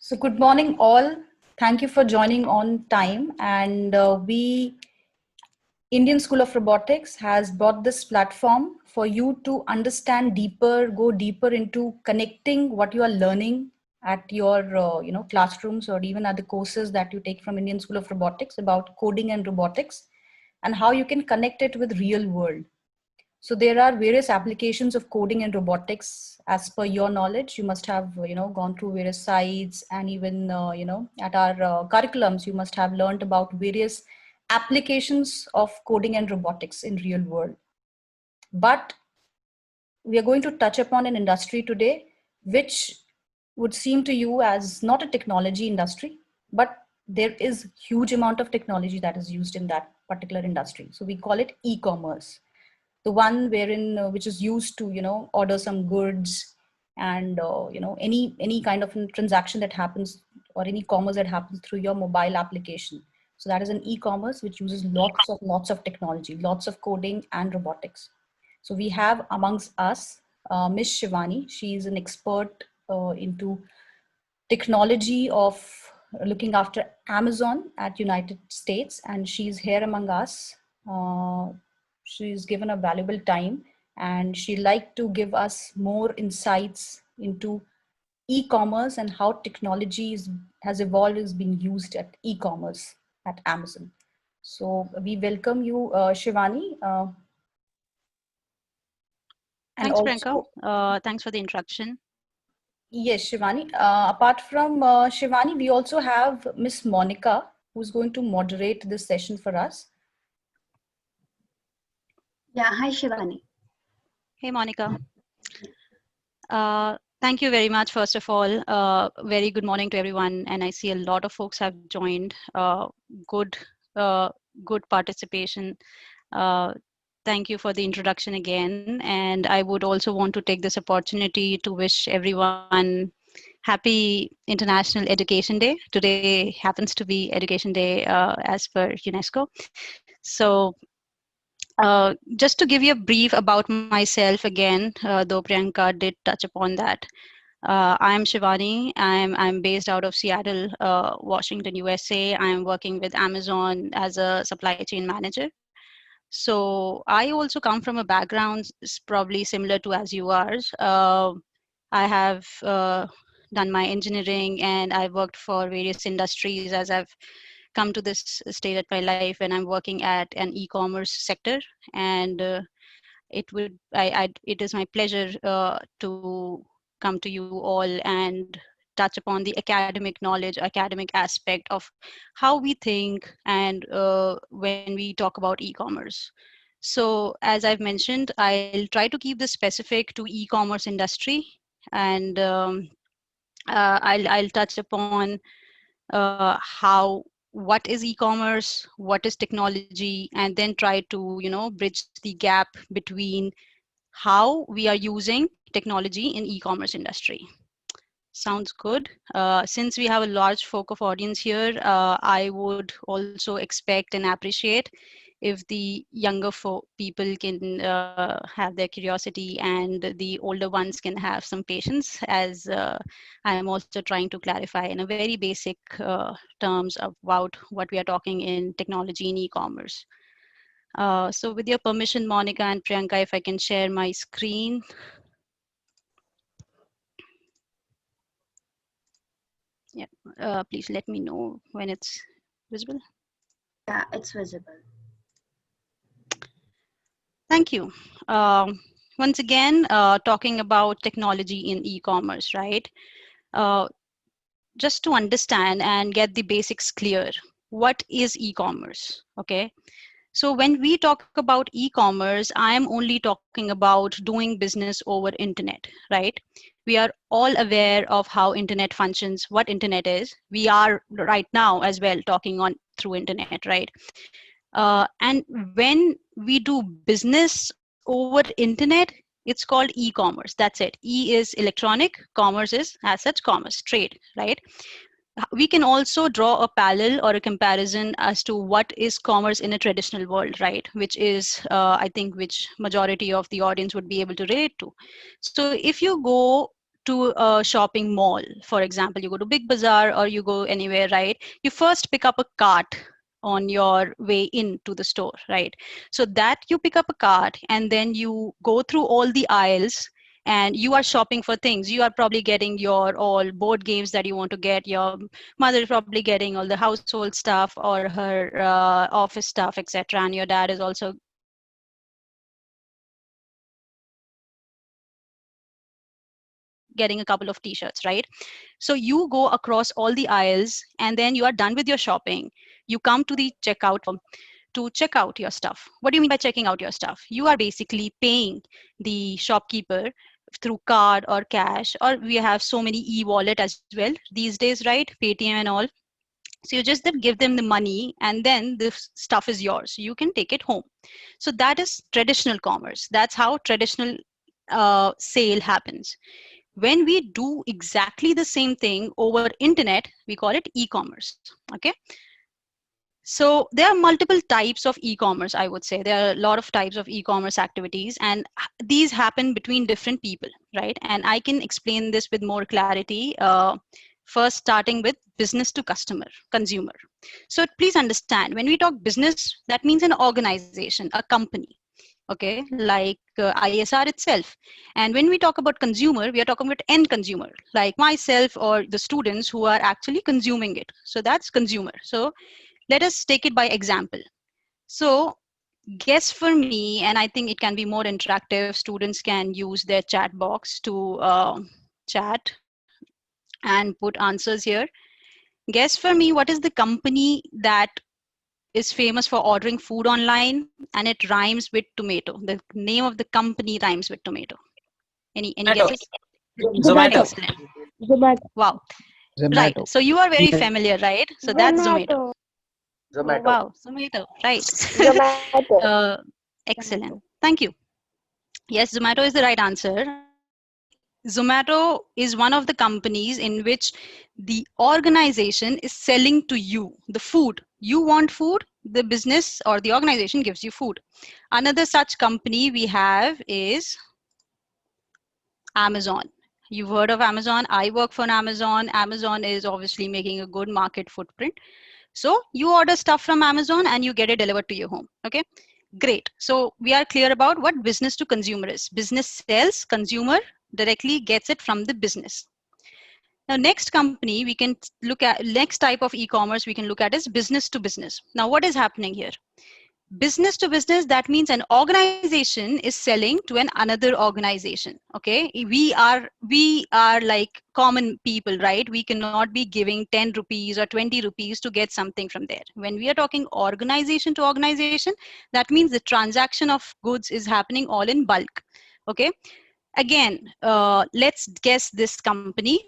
So good morning all. Thank you for joining on time. And Indian School of Robotics has brought this platform for you to understand deeper, go deeper into connecting what you are learning at your classrooms or even at the courses that you take from Indian School of Robotics about coding and robotics and how you can connect it with real world. So there are various applications of coding and robotics. As per your knowledge, you must have gone through various sites, and even at our curriculums, you must have learned about various applications of coding and robotics in real world. But we are going to touch upon an industry today, which would seem to you as not a technology industry, but there is huge amount of technology that is used in that particular industry. So we call it e-commerce, the one wherein which is used to order some goods and any kind of transaction that happens or any commerce that happens through your mobile application. So that is an e-commerce which uses lots of technology, lots of coding and robotics. So we have amongst us Miss Shivani. She is an expert into technology of looking after Amazon at United States, and she's here among us. She's given a valuable time, and she'd like to give us more insights into e-commerce and how technology has evolved, is being used at e-commerce at Amazon. So we welcome you, Shivani. And Thanks, Priyanka. also, Thanks for the introduction. yes, Shivani. Apart from Shivani, we also have Miss Monica, who's going to moderate this session for us. Yeah, hi Shivani. Hey, Monica. Thank you very much, first of all. Very good morning to everyone. And I see a lot of folks have joined. Good, good participation. Thank you for the introduction again. And I would also want to take this opportunity to wish everyone happy International Education Day. Today happens to be Education Day as per UNESCO. So just to give you a brief about myself again, though Priyanka did touch upon that. I'm Shivani. I'm based out of Seattle, Washington, USA. I'm working with Amazon as a supply chain manager. So I also come from a background probably similar to as you are. I have done my engineering and I worked for various industries as I've come to this stage at my life, and I'm working at an e-commerce sector. And it is my pleasure to come to you all and touch upon the academic knowledge, academic aspect of how we think and when we talk about e-commerce. So as I've mentioned, I'll try to keep this specific to e-commerce industry, and I'll touch upon how what is e-commerce, what is technology, and then try to bridge the gap between how we are using technology in e-commerce industry. Sounds good. Since we have a large folk of audience here, I would also expect and appreciate if the younger people can have their curiosity and the older ones can have some patience, as I am also trying to clarify in a very basic terms about what we are talking in technology in e-commerce. So with your permission, Monica and Priyanka, if I can share my screen. Yeah, please let me know when it's visible. Yeah, it's visible. Thank you. Once again, talking about technology in e-commerce, right? Uh, just to understand and get the basics clear, what is e-commerce? Okay. So when we talk about e-commerce, I am only talking about doing business over internet, right? We are all aware of how internet functions, what internet is. We are right now as well talking on through internet, right? And when we do business over internet, it's called e-commerce. That's it. E is electronic, commerce is as such commerce, trade, right? We can also draw a parallel or a comparison as to what is commerce in a traditional world, right? Which is, I think, which majority of the audience would be able to relate to. So if you go to a shopping mall, for example, you go to Big Bazaar or you go anywhere, right? You first pick up a cart on your way into the store, right? So that you pick up a cart and then you go through all the aisles and you are shopping for things. You are probably getting your all board games that you want to get. Your mother is probably getting all the household stuff or her office stuff, etc. And your dad is also getting a couple of t-shirts or something, or maybe getting a couple of t-shirts, right? So you go across all the aisles and then you are done with your shopping. You come to the checkout to check out your stuff. What do you mean by checking out your stuff? You are basically paying the shopkeeper through card or cash, or we have so many e-wallet as well these days, right? Paytm and all. So you just then give them the money and then the stuff is yours. You can take it home. So that is traditional commerce. That's how traditional sale happens. When we do exactly the same thing over internet, we call it e-commerce. Okay. So there are multiple types of e-commerce, I would say. There are a lot of types of e-commerce activities, and these happen between different people, right? And I can explain this with more clarity. First, starting with business to customer, consumer. So please understand, when we talk business, that means an organization, a company, okay, like ISR itself. And when we talk about consumer, we are talking about end consumer, like myself or the students who are actually consuming it. So that's consumer. So let us take it by example. So guess for me, and I think it can be more interactive. Students can use their chat box to chat and put answers here. Guess for me, what is the company that is famous for ordering food online and it rhymes with tomato? The name of the company rhymes with tomato. Any Zomato. guesses? Zomato. Excellent. Zomato. Wow. Right. Zomato. So you are very familiar, right? So that's Zomato. Oh, Zomato. wow. Zomato. Right. Zomato. Excellent. Thank you. Yes, Zomato is the right answer. Zomato is one of the companies in which the organization is selling to you the food. You want food, the business or the organization gives you food. Another such company we have is Amazon. You've heard of Amazon. I work for Amazon. Amazon is obviously making a good market footprint. So you order stuff from Amazon and you get it delivered to your home. Okay, great. So we are clear about what business to consumer is. Business sells, consumer directly gets it from the business. Now, next company we can look at, next type of e-commerce we can look at is business to business. Now, what is happening here? Business to business, that means an organization is selling to an another organization. Okay, we are like common people, right? We cannot be giving 10 rupees or 20 rupees to get something from there. When we are talking organization to organization, that means the transaction of goods is happening all in bulk. Okay, again, let's guess this company.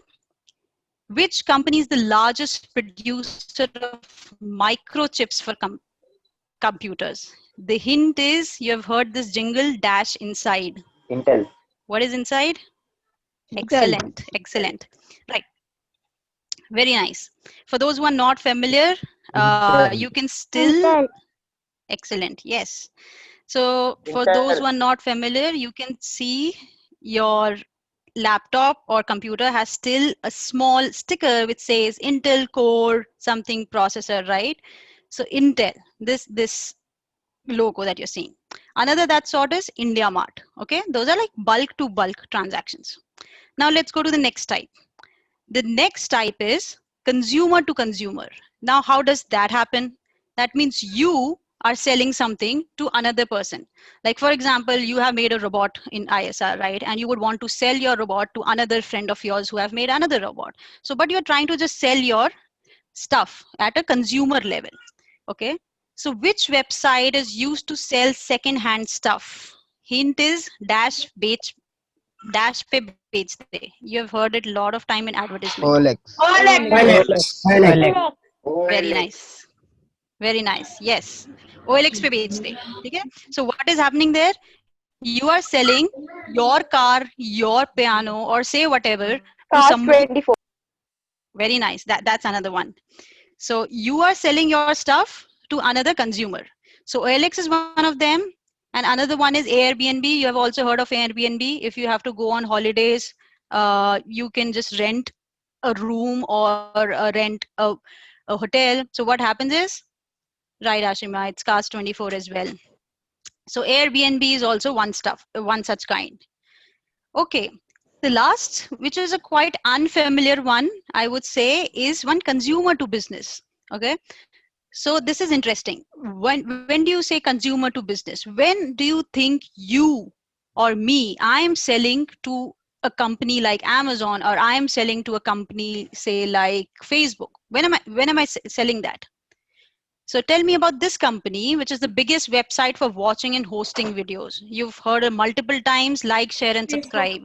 Which company is the largest producer of microchips for computers? The hint is, you have heard this jingle, dash inside. Intel. What is inside? Intel. Excellent. Right, very nice. For those who are not familiar, Intel. you can still, excellent, yes. So for those Intel. who are not familiar, you can see your laptop or computer has still a small sticker which says Intel Core something processor, right? So Intel, this logo that you're seeing. Another that sort is India Mart. Okay, those are like bulk to bulk transactions. Now let's go to the next type. The next type is consumer to consumer. Now, how does that happen? That means you are selling something to another person. Like, for example, you have made a robot in ISR, right? And you would want to sell your robot to another friend of yours who have made another robot. So, but you're trying to just sell your stuff at a consumer level. Okay. So, which website is used to sell second-hand stuff? Hint is dash pe bechte. You have heard it a lot of time in advertisement. OLX. OLX. OLX. Very nice. Very nice. Yes. OLX पे बेचते. ठीक है? So what is happening there? You are selling your car, your piano, or say whatever to Cars somebody. 24. Very nice. That's another one. So you are selling your stuff to another consumer. So OLX is one of them. And another one is Airbnb. You have also heard of Airbnb. If you have to go on holidays, You can just rent a room or rent a hotel. So what happens is, right, Ashima, it's Cast 24 as well. So Airbnb is also one such kind. Okay. The last, which is a quite unfamiliar one, I would say, is one consumer to business. Okay. So this is interesting. When do you say consumer to business? When do you think you or me, I am selling to a company like Amazon, or I am selling to a company, say like Facebook? When am I selling that? So tell me about this company, which is the biggest website for watching and hosting videos. You've heard it multiple times. Like, share, and subscribe.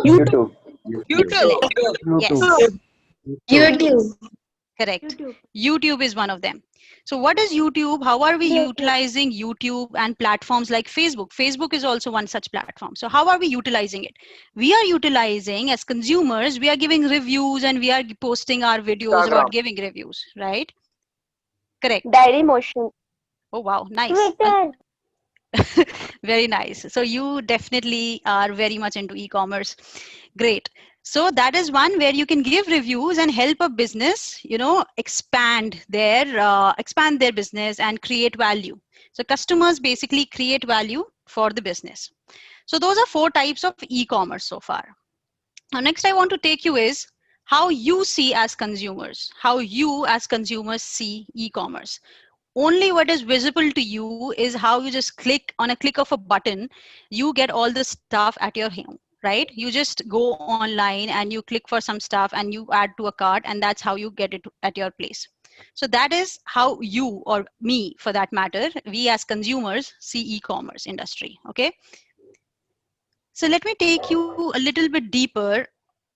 YouTube. YouTube. Yes, YouTube. correct. YouTube is one of them. So what is YouTube? How are we utilizing YouTube and platforms like Facebook? Facebook is also one such platform. So how are we utilizing it? We are utilizing, as consumers, we are giving reviews and we are posting our videos about giving reviews, right? Correct. Diary motion. Oh, wow. Nice. Twitter. Very nice. So you definitely are very much into e-commerce. Great. So that is one where you can give reviews and help a business, expand their business and create value. So customers basically create value for the business. So those are 4 types of e-commerce so far. Now next I want to take you is how you see as consumers, how you as consumers see e-commerce. Only what is visible to you is how you just click on a click of a button, you get all the stuff at your home, right? You just go online and you click for some stuff and you add to a cart, and that's how you get it at your place. So that is how you, or me for that matter, we as consumers see e-commerce industry. Okay, so let me take you a little bit deeper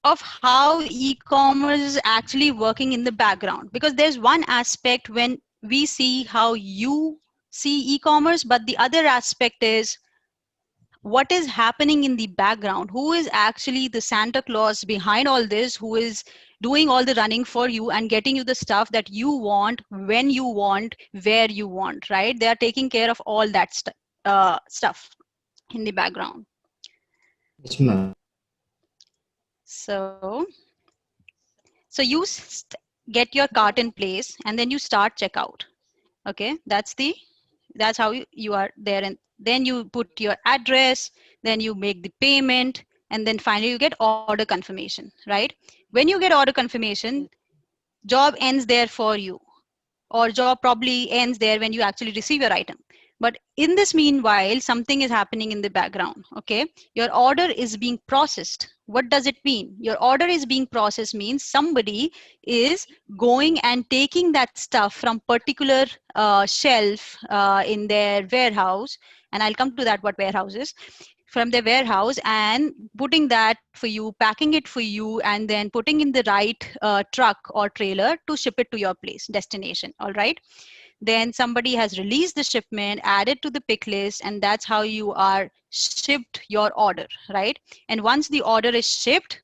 of how e-commerce is actually working in the background, because there's one aspect when we see how you see e-commerce, but the other aspect is what is happening in the background. Who is actually the Santa Claus behind all this, who is doing all the running for you and getting you the stuff that you want, when you want, where you want, right? They are taking care of all that stuff in the background. Yes, ma'am. So you get your cart in place and then you start checkout. Okay, that's how you are there, and then you put your address, then you make the payment, and then finally you get order confirmation, right? When you get order confirmation, job ends there for you, or job probably ends there when you actually receive your item. But in this meanwhile, something is happening in the background. Okay, your order is being processed. What does it mean? Your order is being processed means somebody is going and taking that stuff from particular shelf in their warehouse, and I'll come to that what warehouse is, from their warehouse, and putting that for you, packing it for you, and then putting in the right truck or trailer to ship it to your place destination. All right, then somebody has released the shipment, added to the pick list, and that's how you are shipped your order, right? And once the order is shipped,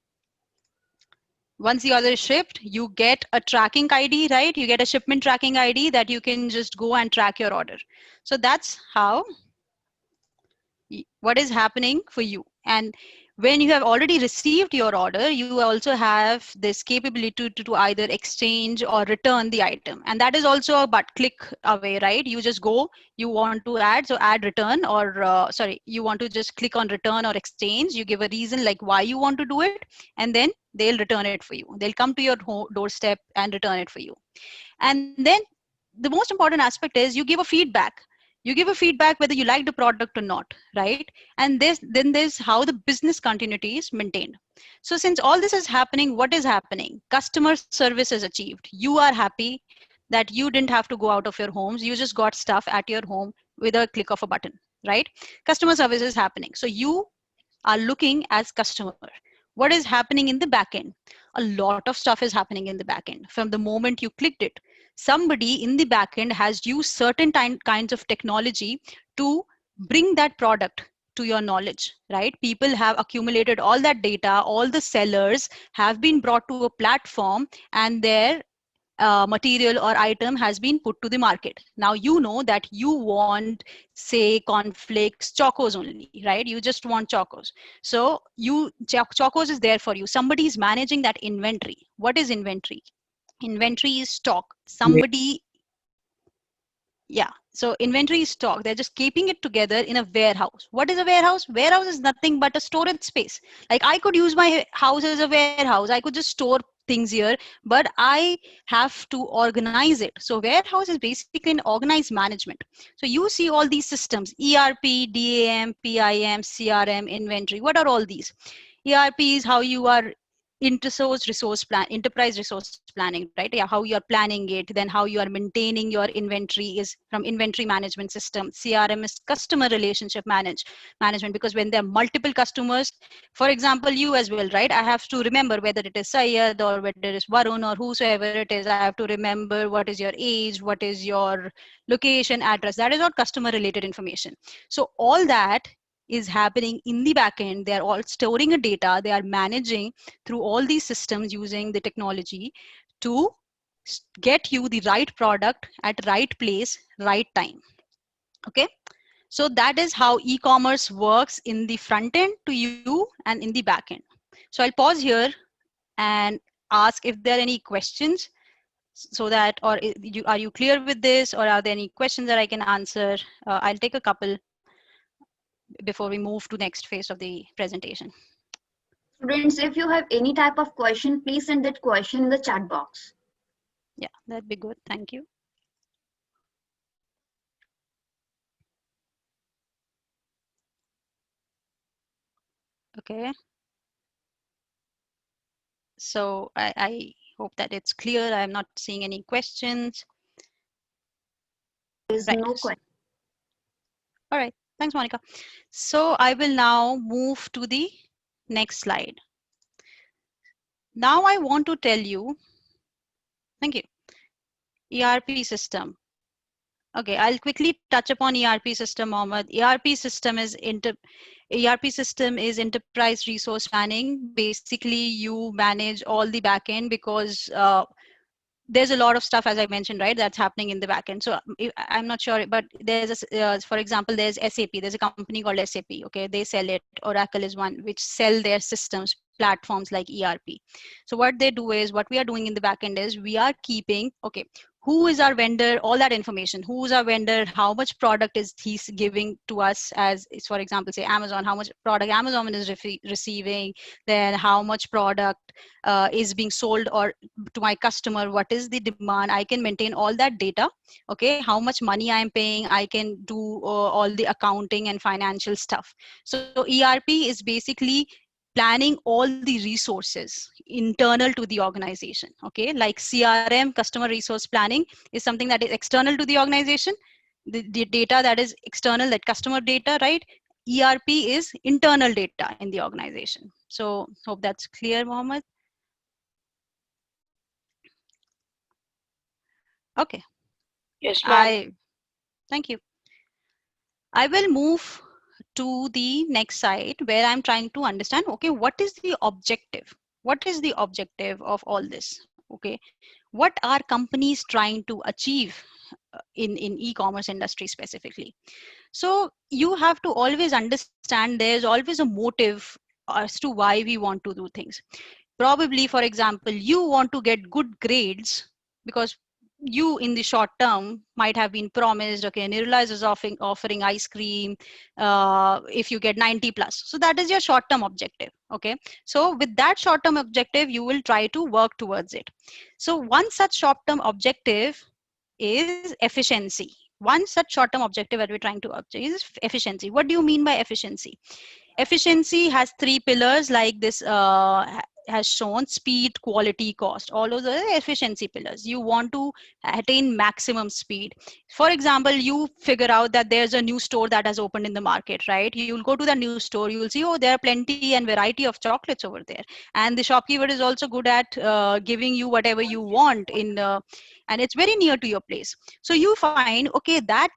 you get a tracking ID, right? You get a shipment tracking ID that you can just go and track your order. So that's how what is happening for you. And when you have already received your order, you also have this capability to either exchange or return the item, and that is also a but click away, right? You just go, you want to add, so add return, or sorry, you want to just click on return or exchange, you give a reason like why you want to do it, and then they'll return it for you. They'll come to your doorstep and return it for you. And then the most important aspect is you give a feedback. You give a feedback whether you like the product or not, right? And then there's how the business continuity is maintained. So since all this is happening, what is happening? Customer service is achieved. You are happy that you didn't have to go out of your homes. You just got stuff at your home with a click of a button, right? Customer service is happening. So you are looking as customer. What is happening in the back end? A lot of stuff is happening in the back end. From the moment you clicked it, somebody in the back end has used certain kinds of technology to bring that product to your knowledge, right? People have accumulated all that data, all the sellers have been brought to a platform, and there material or item has been put to the market. Now you know that you want, say, cornflakes, chocos only, right? You just want chocos. So chocos is there for you. Somebody is managing that inventory. What is inventory? Inventory is stock. Somebody, yeah. So inventory is stock. They're just keeping it together in a warehouse. What is a warehouse? Warehouse is nothing but a storage space. Like I could use my house as a warehouse. I could just store things here, but I have to organize it. So warehouse is basically an organized management. So you see all these systems: ERP, DAM, PIM, CRM, inventory. What are all these? ERP is how you are enterprise resource planning, right? Yeah, how you are planning it, then how you are maintaining your inventory is from inventory management system. CRM is customer relationship management, because when there are multiple customers, for example, you as well, right? I have to remember whether it is Syed or whether it is Varun or whosoever it is. I have to remember what is your age, what is your location, address. That is all customer related information. So all that is happening in the backend. They are all storing a data. They are managing through all these systems using the technology to get you the right product at right place, right time. Okay. So that is how e-commerce works in the front end to you and in the back end. So I'll pause here and ask if there are any questions, so that, or are you clear with this, or are there any questions that I can answer? I'll take a couple before we move to next phase of the presentation. Students, if you have any type of question, please send that question in the chat box. Yeah, that'd be good. Thank you. Okay. So I hope that it's clear. I'm not seeing any questions. There is Right. no question. All right. Thanks, Monica. So I will now move to the next slide. Now I want to tell you, thank you, ERP system. Okay, I'll quickly touch upon ERP system, Mohammed. ERP system is enterprise resource planning. Basically, you manage all the backend, because there's a lot of stuff, as I mentioned, right, that's happening in the backend. So I'm not sure, but there's for example, there's SAP. There's a company called SAP. Okay, they sell it. Oracle is one which sell their systems, platforms like ERP. So what they do is, what we are doing in the backend is, we are keeping, okay, who is our vendor, all that information, who's our vendor, how much product is he's giving to us, as for example, say Amazon, how much product Amazon is receiving, then how much product is being sold or to my customer, what is the demand. I can maintain all that data. Okay, how much money I am paying, I can do all the accounting and financial stuff. So ERP is basically planning all the resources internal to the organization. Okay, like CRM, customer resource planning, is something that is external to the organization. The data that is external, that customer data, right? ERP is internal data in the organization. So hope that's clear, Mohammed. Okay. Yes, ma'am. Thank you. I will move to the next side, where I'm trying to understand, okay, what is the objective? What is the objective of all this? Okay, what are companies trying to achieve in e-commerce industry specifically? So you have to always understand there's always a motive as to why we want to do things. Probably, for example, you want to get good grades because you in the short term might have been promised, okay, Nirula is offering ice cream if you get 90 plus. So that is your short term objective. Okay, so with that short term objective, you will try to work towards it. So one such short term objective is efficiency. One such short term objective that we're trying to achieve is efficiency. What do you mean by efficiency? Efficiency has three pillars, like this has shown: speed, quality, cost. All of the efficiency pillars. You want to attain maximum speed. For example, you figure out that there's a new store that has opened in the market, right? You'll go to the new store, you'll see, oh, there are plenty and variety of chocolates over there. And the shopkeeper is also good at giving you whatever you want and it's very near to your place. So you find, okay, that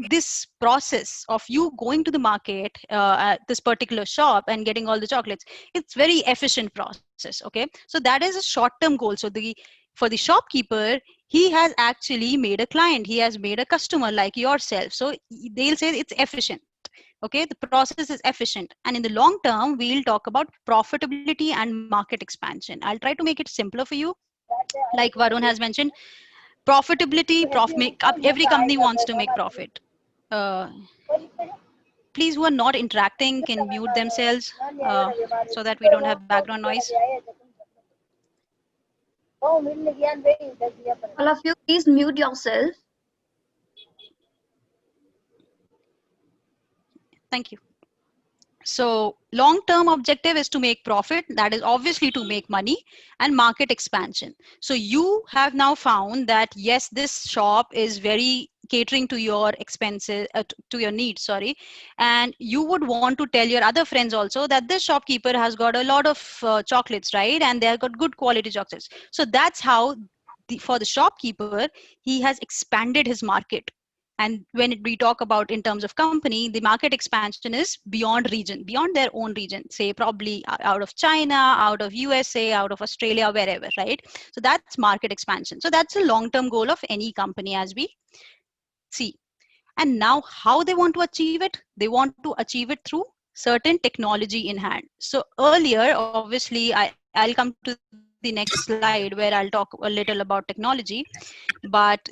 this process of you going to the market at this particular shop and getting all the chocolates, it's very efficient process. Okay, so that is a short term goal. So the For the shopkeeper, he has actually made a client, he has made a customer like yourself. So they'll say it's efficient. Okay, the process is efficient. And in the long term, we'll talk about profitability and market expansion. I'll try to make it simpler for you. Like Varun has mentioned, profitability, every company wants to make profit. Uh, Please, who are not interacting can mute themselves so that we don't have background noise. All of you, please mute yourself. Thank you. So long-term objective is to make profit, that is obviously to make money, and market expansion. So you have now found that yes, this shop is very catering to your expenses, to your needs, sorry, and you would want to tell your other friends also that this shopkeeper has got a lot of chocolates, right, and they have got good quality chocolates. So that's how for the shopkeeper, he has expanded his market. And when we talk about in terms of company, the market expansion is beyond region, beyond their own region, say probably out of China, out of USA, out of Australia, wherever, right? So that's market expansion. So that's a long-term goal of any company, as we see. And now how they want to achieve it? They want to achieve it through certain technology in hand. So earlier, obviously, I'll come to the next slide where I'll talk a little about technology. But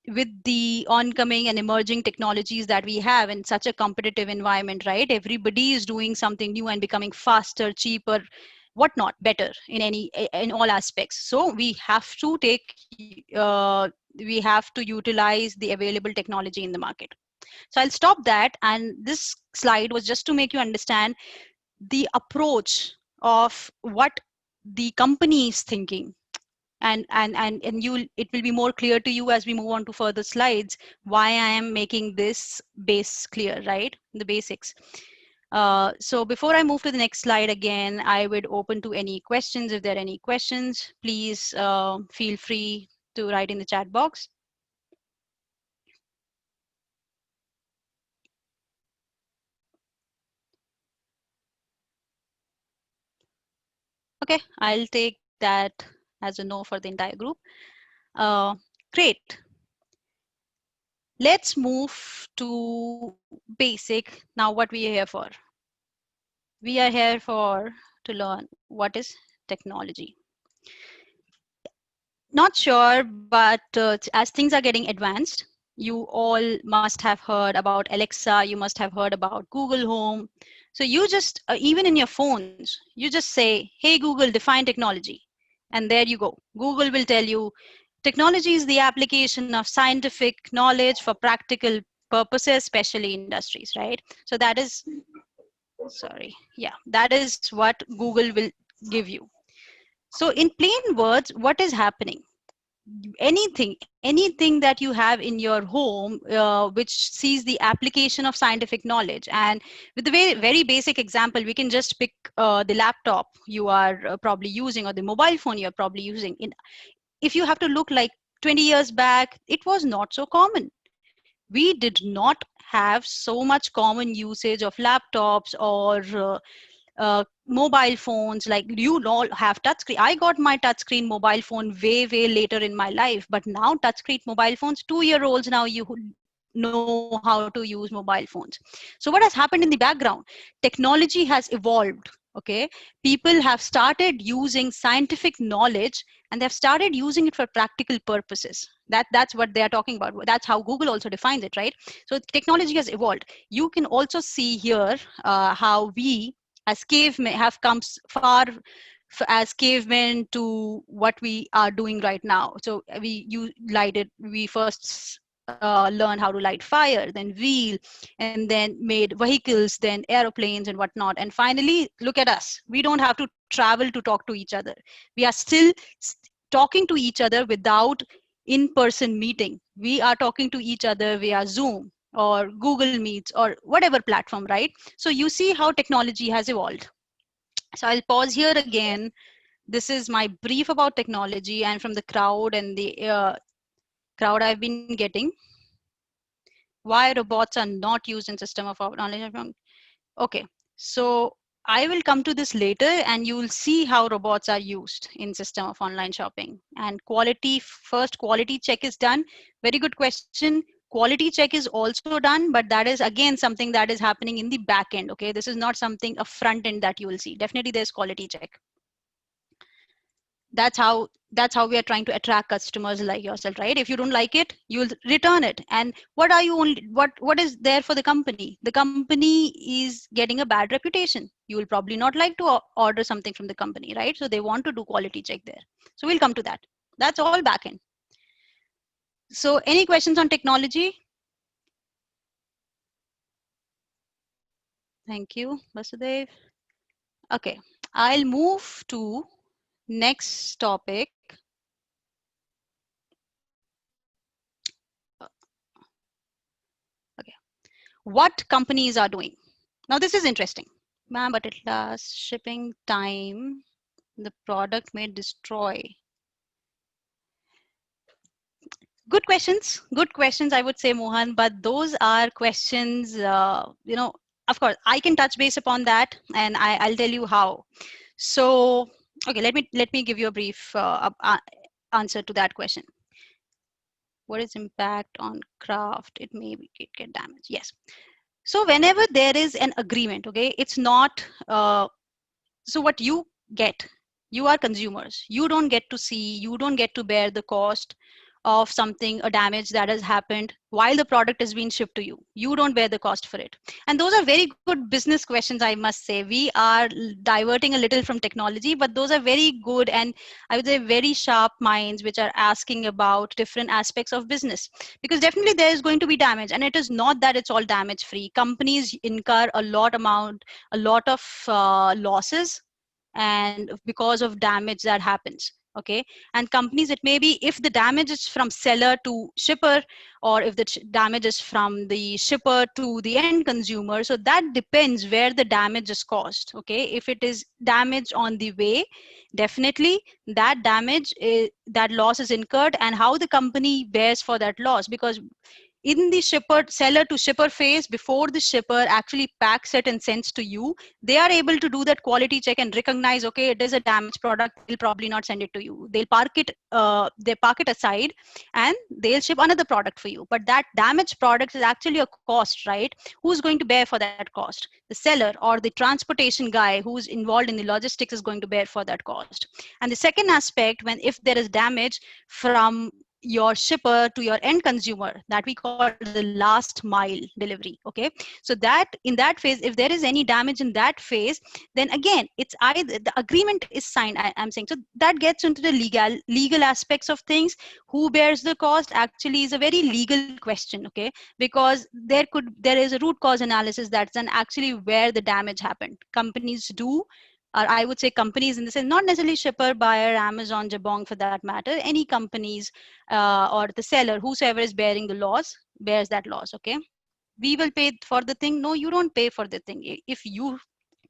with the oncoming and emerging technologies that we have in such a competitive environment, right? Everybody is doing something new and becoming faster, cheaper, whatnot, better in all aspects. So we have to utilize the available technology in the market. So I'll stop that. And this slide was just to make you understand the approach of what the company is thinking. And you, it will be more clear to you as we move on to further slides why I am making this base clear, right? The basics. So before I move to the next slide again, I would open to any questions. If there are any questions, please feel free to write in the chat box. Okay, I'll take that as a no for the entire group. Great. Let's move to basic. Now what we are here for. We are here to learn what is technology. Not sure, but as things are getting advanced, you all must have heard about Alexa, you must have heard about Google Home. So you just, even in your phones, you just say, hey Google, define technology. And there you go. Google will tell you, technology is the application of scientific knowledge for practical purposes, especially industries, right? So that is, sorry, yeah, that is what Google will give you. So in plain words, what is happening? Anything that you have in your home which sees the application of scientific knowledge. And with the very basic example, we can just pick the laptop you are probably using, or the mobile phone you're probably using. If you have to look like 20 years back, it was not so common. We did not have so much common usage of laptops or mobile phones. Like you all have touchscreen. I got my touchscreen mobile phone way later in my life, but now touchscreen mobile phones, 2-year-olds now you know how to use mobile phones. So what has happened in the background? Technology has evolved. Okay, people have started using scientific knowledge, and they've started using it for practical purposes. That's what they are talking about. That's how Google also defines it, right? So technology has evolved. You can also see here how we as cavemen have come far as cavemen to what we are doing right now. So we first learned how to light fire, then wheel, and then made vehicles, then aeroplanes and whatnot. And finally, look at us. We don't have to travel to talk to each other. We are still talking to each other without in-person meeting. We are talking to each other via Zoom or Google Meets or whatever platform, right? So you see how technology has evolved. So I'll pause here again. This is my brief about technology, and from the crowd and the crowd I've been getting, why robots are not used in system of knowledge. Okay, so I will come to this later, and you will see how robots are used in system of online shopping. And quality check is done. Very good question. Quality check is also done, but that is again something that is happening in the back end. Okay, this is not something a front end that you will see. Definitely, there's quality check. That's how we are trying to attract customers like yourself, right? If you don't like it, you'll return it. And what is there for the company? The company is getting a bad reputation. You will probably not like to order something from the company, right? So they want to do quality check there. So we'll come to that. That's all backend. So any questions on technology? Thank you, Vasudev. Okay, I'll move to next topic. Okay, what companies are doing. Now this is interesting. Ma'am, but it lasts shipping time. The product may destroy. Good questions. Good questions, I would say, Mohan. But those are questions, of course, I can touch base upon that, and I'll tell you how. So, okay, let me give you a brief answer to that question. What is impact on craft? It get damaged. Yes. So whenever there is an agreement, okay, it's not. So what get, you are consumers. You don't get to see. You don't get to bear the cost of something, a damage that has happened while the product is being shipped to you. You don't bear the cost for it. And those are very good business questions, I must say. We are diverting a little from technology, but those are very good, and I would say very sharp minds which are asking about different aspects of business. Because definitely there is going to be damage, and it is not that it's all damage free. Companies incur a lot of losses, and because of damage that happens. Okay, and companies, it may be if the damage is from seller to shipper, or if the damage is from the shipper to the end consumer. So that depends where the damage is caused. Okay, if it is damage on the way, definitely that that loss is incurred, and how the company bears for that loss. Because in the seller to shipper phase, before the shipper actually packs it and sends to you, they are able to do that quality check and recognize, okay, it is a damaged product. They'll probably not send it to you. They'll park it aside, and they'll ship another product for you. But that damaged product is actually a cost, right? Who's going to bear for that cost? The seller or the transportation guy who's involved in the logistics is going to bear for that cost. And the second aspect, if there is damage from your shipper to your end consumer, that we call the last mile delivery. Okay, so that in that phase, if there is any damage in that phase, then again, it's either the agreement is signed, I'm saying. So that gets into the legal aspects of things. Who bears the cost actually is a very legal question. Okay, because there is a root cause analysis that's done actually where the damage happened. Companies do, or I would say companies in the sense, not necessarily shipper, buyer, Amazon, Jabong for that matter, any companies, or the seller, whosoever is bearing the loss, bears that loss. Okay, we will pay for the thing. No, you don't pay for the thing. If you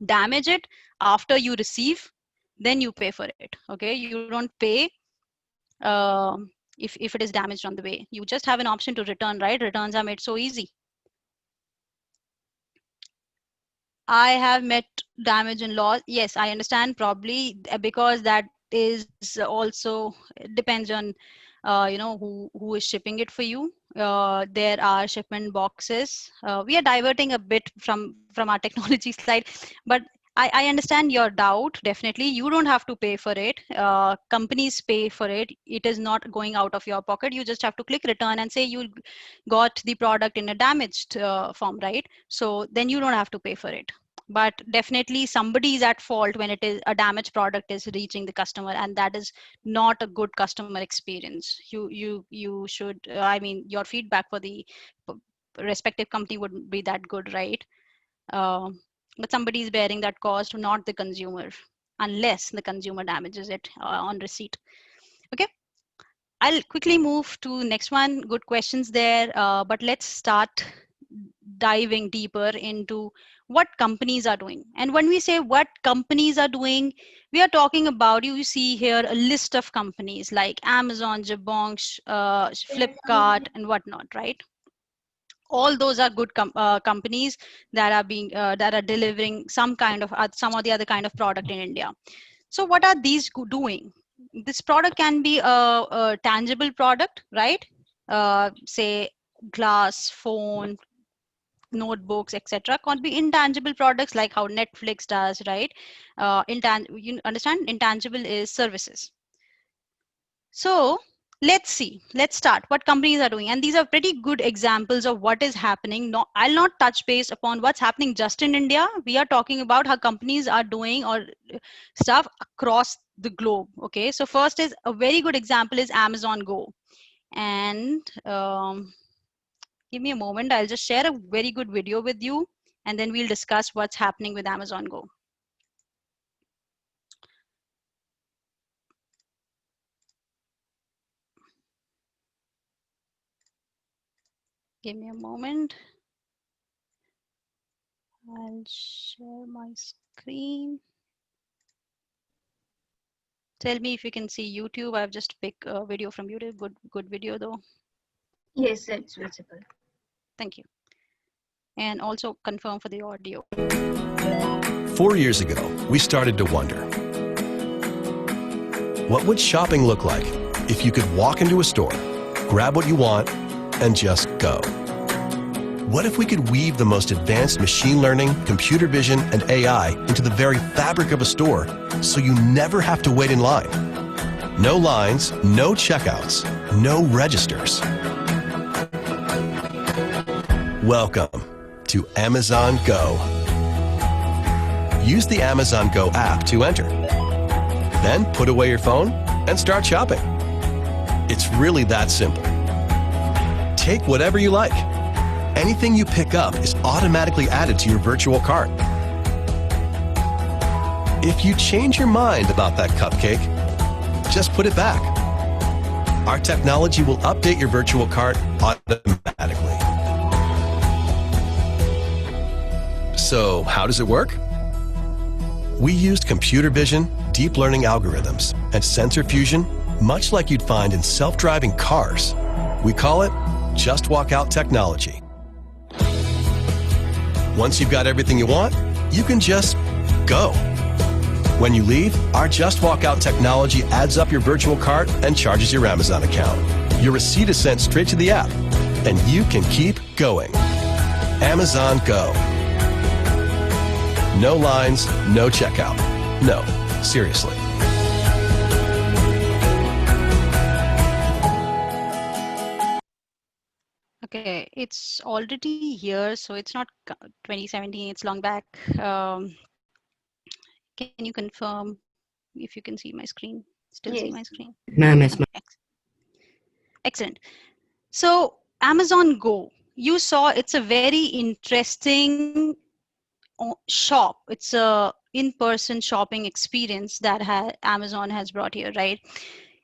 damage it after you receive, then you pay for it. Okay, you don't pay if it is damaged on the way. You just have an option to return, right? Returns are made so easy. I have met damage in law. Yes, I understand, probably because that is also, it depends on who is shipping it for you. There are shipment boxes. We are diverting a bit from our technology side, but I understand your doubt. Definitely, you don't have to pay for it. Companies pay for it. It is not going out of your pocket. You just have to click return and say you got the product in a damaged form, right? So then you don't have to pay for it. But definitely somebody is at fault when it is a damaged product is reaching the customer, and that is not a good customer experience. You should, I mean, your feedback for the respective company wouldn't be that good, right? But somebody is bearing that cost, not the consumer, unless the consumer damages it on receipt. Okay, I'll quickly move to next one. Good questions there, but let's start diving deeper into what companies are doing. And when we say what companies are doing, we are talking about, you see here a list of companies like Amazon, Jabong, Flipkart, and whatnot, right? all those are good companies that are being that are delivering some kind of some or the other kind of product in India. So what are these doing? This product can be a tangible product, right? Say glass, phone, notebooks, etc. Can be intangible products like how Netflix does, right? You understand? Intangible is services. So let's start what companies are doing, and these are pretty good examples of what is happening. No, I'll not touch base upon what's happening just in India. We are talking about how companies are doing or stuff across the globe. Okay, so first is a very good example is Amazon Go, and give me a moment, I'll just share a very good video with you, and then we'll discuss what's happening with Amazon Go. Give me a moment. I'll share my screen. Tell me if you can see YouTube. I've just picked a video from YouTube. Good video though. Yes, it's visible. Thank you. And also confirm for the audio. 4 years ago, we started to wonder, what would shopping look like if you could walk into a store, grab what you want, and just go? What if we could weave the most advanced machine learning, computer vision, and AI into the very fabric of a store so you never have to wait in line? No lines, no checkouts, no registers. Welcome to Amazon Go. Use the Amazon Go app to enter. Then put away your phone and start shopping. It's really that simple. Take whatever you like. Anything you pick up is automatically added to your virtual cart. If you change your mind about that cupcake, just put it back. Our technology will update your virtual cart automatically. So, how does it work? We used computer vision, deep learning algorithms, and sensor fusion, much like you'd find in self-driving cars. We call it Just Walk Out technology. Once you've got everything you want, you can just go. When you leave, our Just Walk Out technology adds up your virtual cart and charges your Amazon account. Your receipt is sent straight to the app, and you can keep going. Amazon Go. No lines, no checkout. No, seriously. Okay, it's already here, so it's not 2017, it's long back. Can you confirm if you can see my screen? Still see Yes. my screen? Ma'am, yes, ma'am. Excellent. So Amazon Go, you saw it's a very interesting shop. It's a in-person shopping experience that Amazon has brought here, right?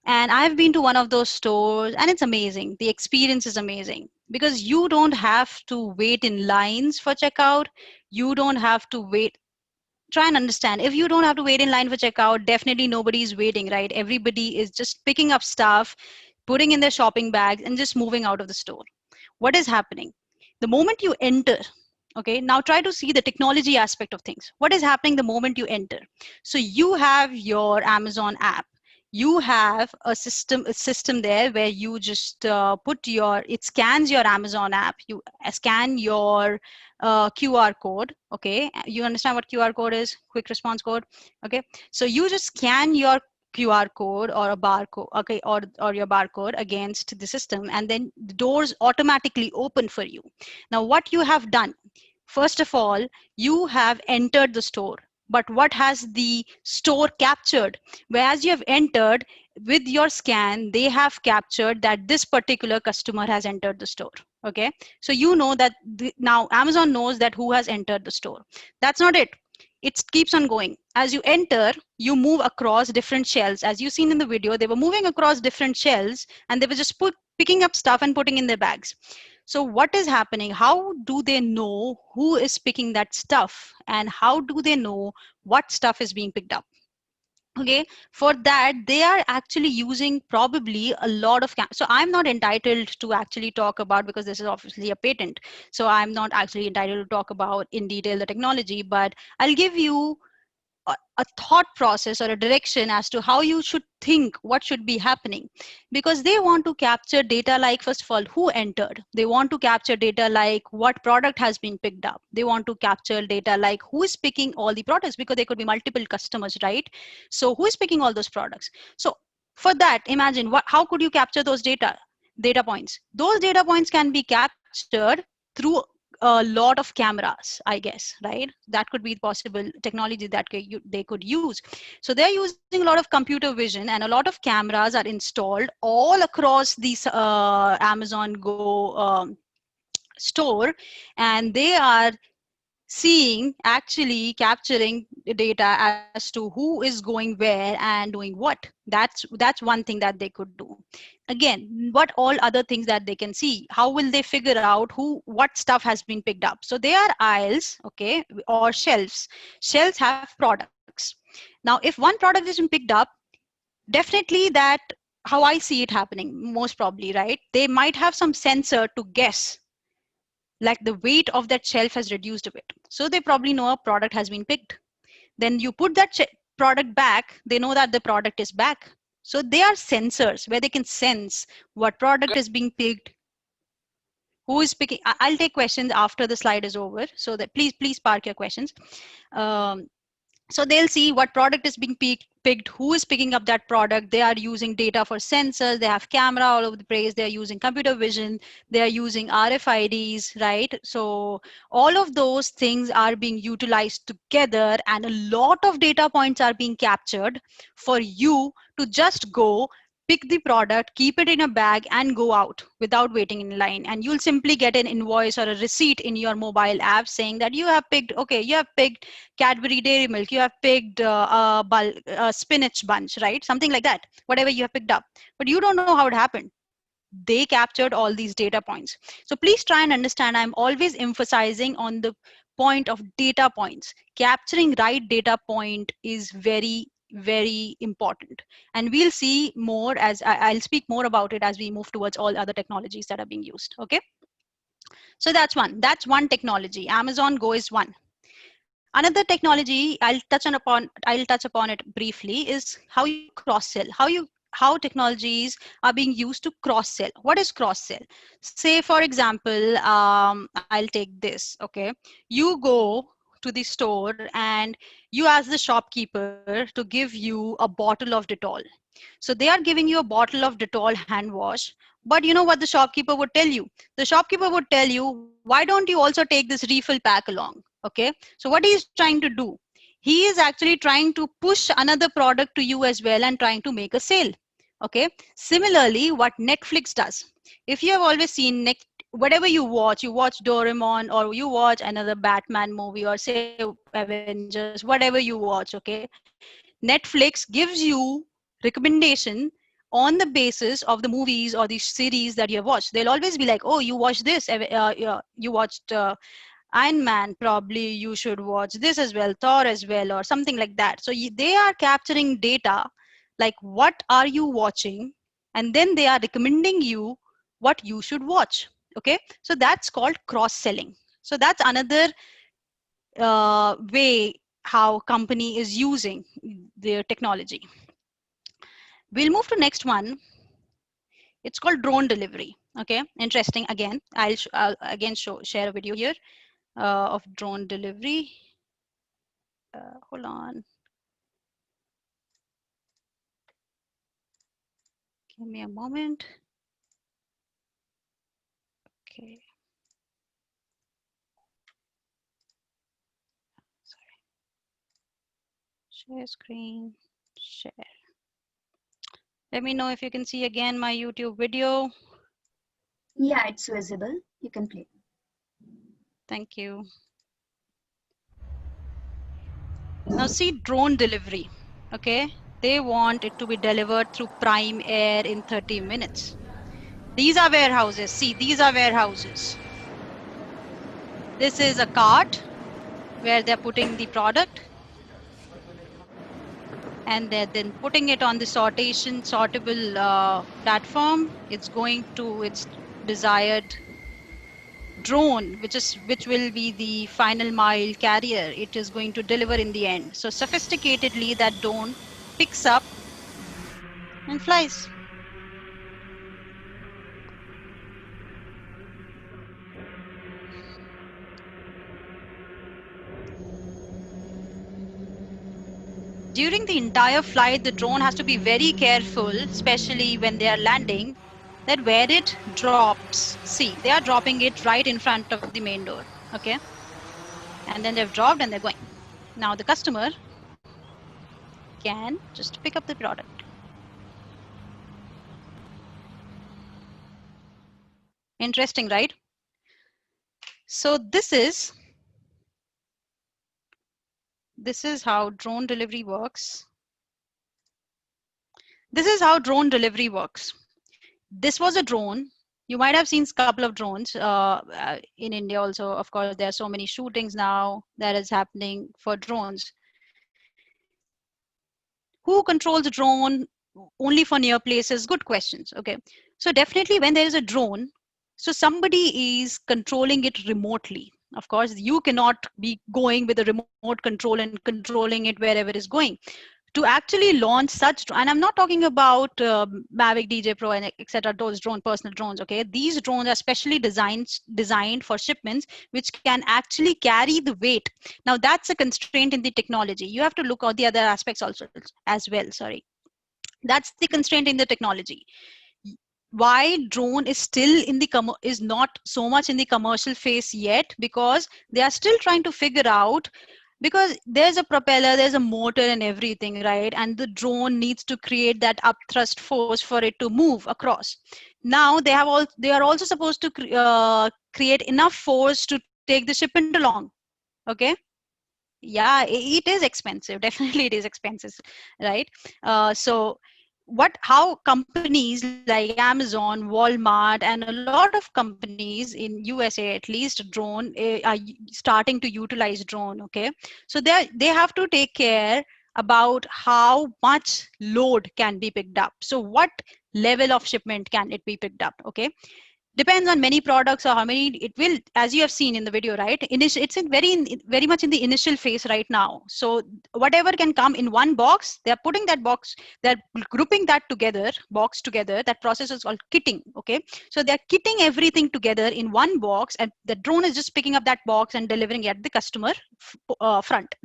And I've been to one of those stores and it's amazing. The experience is amazing because you don't have to wait in lines for checkout. You don't have to wait. Try and understand, if you don't have to wait in line for checkout, definitely nobody is waiting, right? Everybody is just picking up stuff, putting in their shopping bags and just moving out of the store. What is happening? The moment you enter, okay, now try to see the technology aspect of things. What is happening the moment you enter? So you have your Amazon app. You have a system there where you just it scans your Amazon app. You scan your QR code. Okay, you understand what QR code is? Quick response code. Okay, so you just scan your QR code or a barcode, okay, or your barcode against the system, and then the doors automatically open for you. Now, what you have done, first of all, you have entered the store. But what has the store captured? Whereas you have entered with your scan, they have captured that this particular customer has entered the store. Okay, so you know that now Amazon knows that who has entered the store. That's not it. It keeps on going. As you enter, you move across different shelves. As you've seen in the video, they were moving across different shelves and they were just picking up stuff and putting in their bags. So what is happening? How do they know who is picking that stuff? And how do they know what stuff is being picked up? Okay, for that they are actually using probably a lot of so I'm not entitled to actually talk about, because this is obviously a patent, so I'm not actually entitled to talk about in detail the technology, but I'll give you a thought process or a direction as to how you should think what should be happening, because they want to capture data like, first of all, who entered. They want to capture data like what product has been picked up. They want to capture data like who is picking all the products, because there could be multiple customers, right? So who is picking all those products? So for that, imagine how could you capture those data points? Those data points can be captured through a lot of cameras, I guess, right? That could be possible technology that they could use. So they're using a lot of computer vision, and a lot of cameras are installed all across these Amazon Go store, and they are seeing, actually capturing data as to who is going where and doing what. That's one thing that they could do. Again, what all other things that they can see? How will they figure out what stuff has been picked up? So they are aisles, okay, or shelves. Shelves have products. Now if one product has been picked up, definitely that, how I see it happening, most probably, right, they might have some sensor to guess, like the weight of that shelf has reduced a bit, so they probably know a product has been picked. Then you put that product back, they know that the product is back. So they are sensors where they can sense what product is being picked, who is picking. I'll take questions after the slide is over, so that please park your questions. um, so they'll see what product is being picked, who is picking up that product. They are using data for sensors, they have camera all over the place, they're using computer vision, they are using RFIDs, right? So all of those things are being utilized together, and a lot of data points are being captured for you to just go pick the product, keep it in a bag, and go out without waiting in line. And you'll simply get an invoice or a receipt in your mobile app saying that you have picked, okay, you have picked Cadbury Dairy Milk, you have picked a spinach bunch, right? Something like that, whatever you have picked up. But you don't know how it happened. They captured all these data points. So please try and understand, I'm always emphasizing on the point of data points. Capturing right data point is very important, and we'll see more as I'll speak more about it as we move towards all other technologies that are being used. Okay, so that's one technology. Amazon Go is one. Another technology I'll touch upon it briefly is how you cross sell, how technologies are being used to cross sell. What is cross sell? Say for example, I'll take this. Okay, you go to the store and you ask the shopkeeper to give you a bottle of Dettol. So they are giving you a bottle of Dettol hand wash, but you know what the shopkeeper would tell you? The shopkeeper would tell you, why don't you also take this refill pack along? Okay, so what he is trying to do, he is actually trying to push another product to you as well and trying to make a sale. Okay, similarly what Netflix does, if you have always seen whatever you watch Doraemon, or you watch another Batman movie, or say Avengers, whatever you watch, okay, Netflix gives you recommendation on the basis of the movies or the series that you have watched. They'll always be like, oh, you watched this, you watched Iron Man, probably you should watch this as well, Thor as well, or something like that. So they are capturing data like what are you watching, and then they are recommending you what you should watch. Okay, so that's called cross selling. So that's another way how company is using their technology. We'll move to next one. It's called drone delivery. Okay, interesting. Again, I'll again share a video here of drone delivery. Hold on. Give me a moment. Okay. Sorry. Share screen, share. Let me know if you can see again my YouTube video. Yeah, it's visible. You can play. Thank you. Now see drone delivery. Okay, they want it to be delivered through Prime Air in 30 minutes. These are warehouses. See, these are warehouses. This is a cart where they're putting the product. and then putting it on the sortable platform, it's going to its desired drone, which will be the final mile carrier. It is going to deliver in the end. So sophisticatedly, that drone picks up and flies. During the entire flight, the drone has to be very careful, especially when they are landing, that where it drops. See, they are dropping it right in front of the main door. Okay. And then they've dropped and they're going. Now the customer can just pick up the product. Interesting, right? So this is how drone delivery works. This is how drone delivery works. This was a drone. You might have seen a couple of drones in India also. Of course, there are so many shootings now that is happening for drones. Who controls a drone only for near places? Good questions. Okay. So definitely when there is a drone, so somebody is controlling it remotely. Of course, you cannot be going with a remote control and controlling it wherever it is going. To actually launch such, and I'm not talking about Mavic DJ Pro and etc. Those personal drones. Okay, these drones are specially designed for shipments, which can actually carry the weight. Now that's a constraint in the technology. You have to look at the other aspects also as well. Sorry, that's the constraint in the technology. Why drone is still in the is not so much in the commercial phase yet, because they are still trying to figure out, because there's a propeller, there's a motor and everything, right? And the drone needs to create that upthrust force for it to move across. Now they are also supposed to create enough force to take the shipment along. Okay. Yeah, it is expensive. Definitely it is expensive, right? So how companies like Amazon, Walmart, and a lot of companies in USA, at least, drone are starting to utilize drone. Okay, so they have to take care about how much load can be picked up. So what level of shipment can it be picked up? Okay, depends on many products or how many it will, as you have seen in the video, right? It's very much in the initial phase right now. So whatever can come in one box, they're putting that box, they're grouping that together, box together. That process is called kitting. Okay, so they're kitting everything together in one box, and the drone is just picking up that box and delivering it at the customer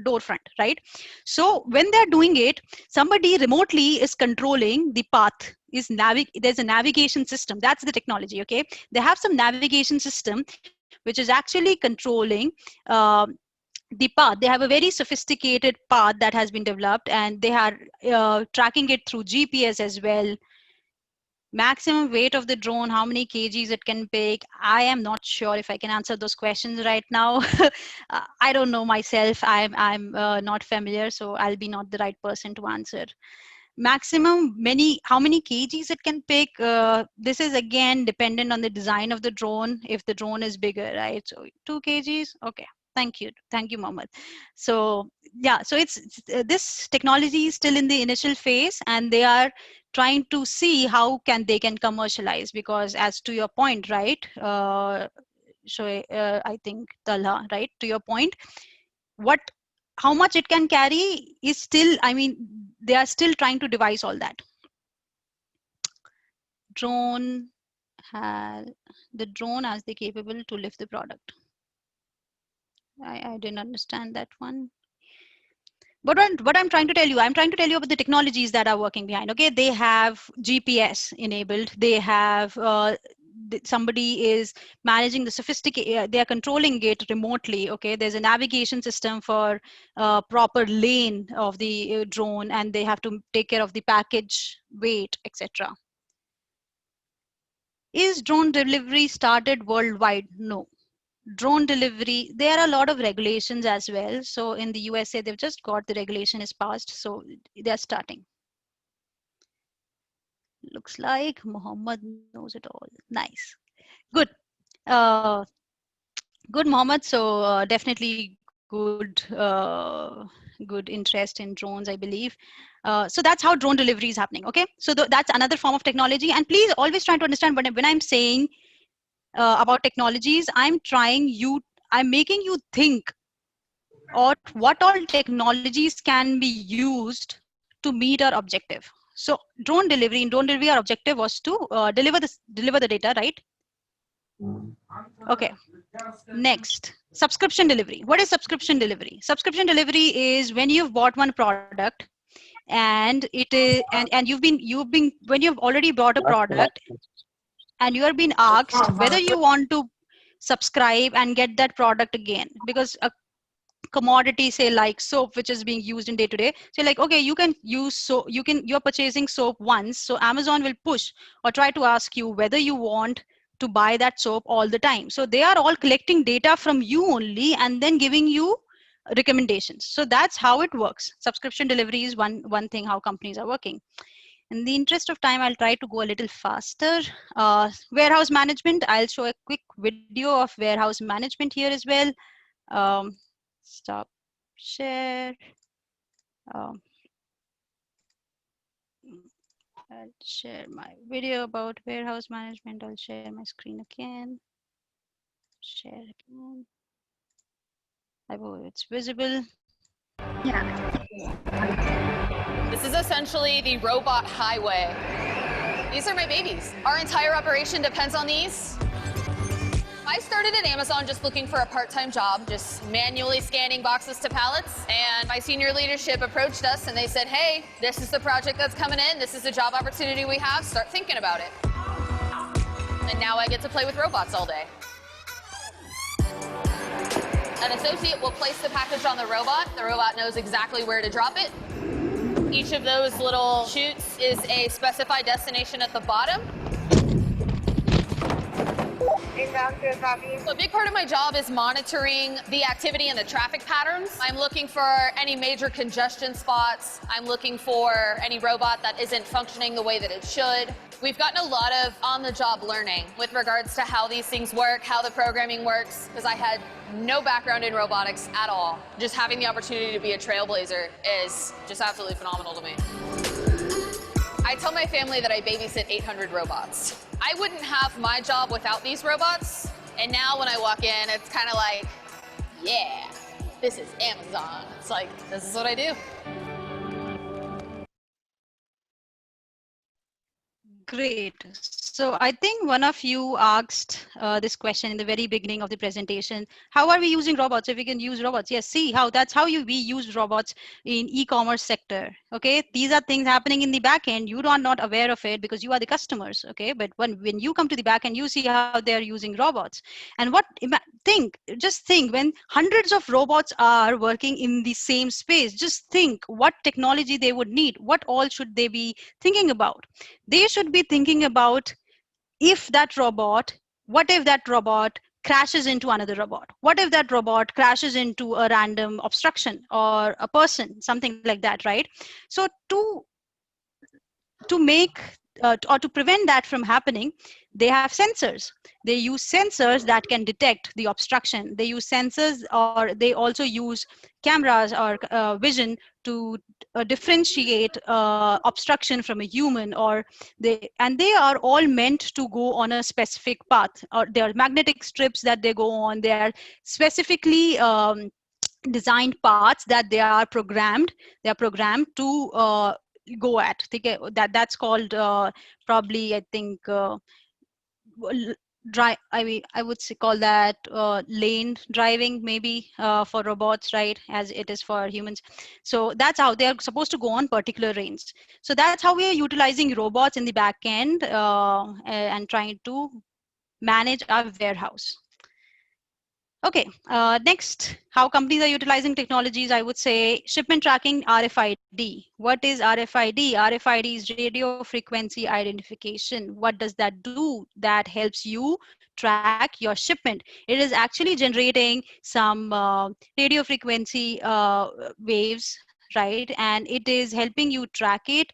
door front, right? So when they're doing it, somebody remotely is controlling the path. There's a navigation system. That's the technology. Okay, they have some navigation system which is actually controlling the path. They have a very sophisticated path that has been developed, and they are tracking it through GPS as well. Maximum weight of the drone, how many kgs it can pick, I am not sure if I can answer those questions right now. I don't know myself. I'm not familiar, so I'll be not the right person to answer. Maximum how many kgs it can pick, this is again dependent on the design of the drone. If the drone is bigger, right? So 2 kgs. Okay, thank you, Mohammed. So yeah, so this technology is still in the initial phase, and they are trying to see how they can commercialize, because as to your point, right, I think Talha, right, to your point, how much it can carry is still, I mean, they are still trying to devise all that. The drone has the capable to lift the product. I didn't understand that one. But what I'm trying to tell you, about the technologies that are working behind. Okay, they have GPS enabled. They have somebody is managing the sophisticated. They are controlling it remotely. Okay, there's a navigation system for proper lane of the drone, and they have to take care of the package weight, etc. Is drone delivery started worldwide? No. Drone delivery, there are a lot of regulations as well. So in the USA, they've just got the regulation is passed, so they're starting. Looks like Muhammad knows it all. Nice, good, good Muhammad. So definitely good good interest in drones, I believe. So that's how drone delivery is happening. Okay, so that's another form of technology. And please always try to understand when I'm saying about technologies, I'm making you think or what all technologies can be used to meet our objective. So in drone delivery, our objective was to deliver the data, right? Okay. Next, subscription delivery. What is subscription delivery? Subscription delivery is when you've bought one product and it is and you've been when you've already bought a product and you are being asked whether you want to subscribe and get that product again, because a commodity, say like soap, which is being used in day to day, say like, okay, you can use soap, you're purchasing soap once, so Amazon will push or try to ask you whether you want to buy that soap all the time. So they are all collecting data from you only and then giving you recommendations. So that's how it works. Subscription delivery is one thing how companies are working. In the interest of time, I'll try to go a little faster. Warehouse management, I'll show a quick video of warehouse management here as well. Stop share. Um, I'll share my video about warehouse management. I'll share my screen again. Share again. I hope it's visible. Yeah. This is essentially the robot highway. These are my babies. Our entire operation depends on these. I started at Amazon just looking for a part-time job, just manually scanning boxes to pallets, and my senior leadership approached us and they said, hey, this is the project that's coming in, this is the job opportunity we have, start thinking about it. And now I get to play with robots all day. An associate will place the package on the robot knows exactly where to drop it. Each of those little chutes is a specified destination at the bottom. So a big part of my job is monitoring the activity and the traffic patterns. I'm looking for any major congestion spots. I'm looking for any robot that isn't functioning the way that it should. We've gotten a lot of on-the-job learning with regards to how these things work, how the programming works, because I had no background in robotics at all. Just having the opportunity to be a trailblazer is just absolutely phenomenal to me. I tell my family that I babysit 800 robots. I wouldn't have my job without these robots. And now when I walk in, it's kind of like, yeah, this is Amazon. It's like, this is what I do. Great. So I think one of you asked this question in the very beginning of the presentation. How are we using robots? If we can use robots? Yes, see how that's how we use robots in e-commerce sector. Okay, these are things happening in the back end. You are not aware of it because you are the customers. Okay, but when you come to the back end, you see how they are using robots. And just think when hundreds of robots are working in the same space, just think what technology they would need. What all should they be thinking about? They should be thinking about what if that robot crashes into another robot? What if that robot crashes into a random obstruction or a person, something like that, right? So to make or to prevent that from happening, they have sensors. They use sensors that can detect the obstruction. They use sensors, or they also use cameras or vision to differentiate obstruction from a human, or they are all meant to go on a specific path, or there are magnetic strips that they go on. They are specifically designed paths that they are programmed to go at. That's called probably, I think, I would say call that lane driving, maybe for robots, right, as it is for humans. So that's how they are supposed to go on particular lanes. So that's how we are utilizing robots in the back end and trying to manage our warehouse. Okay, next, how companies are utilizing technologies, I would say shipment tracking, RFID. What is RFID? RFID is radio frequency identification. What does that do? That helps you track your shipment. It is actually generating some radio frequency waves, right? And it is helping you track it.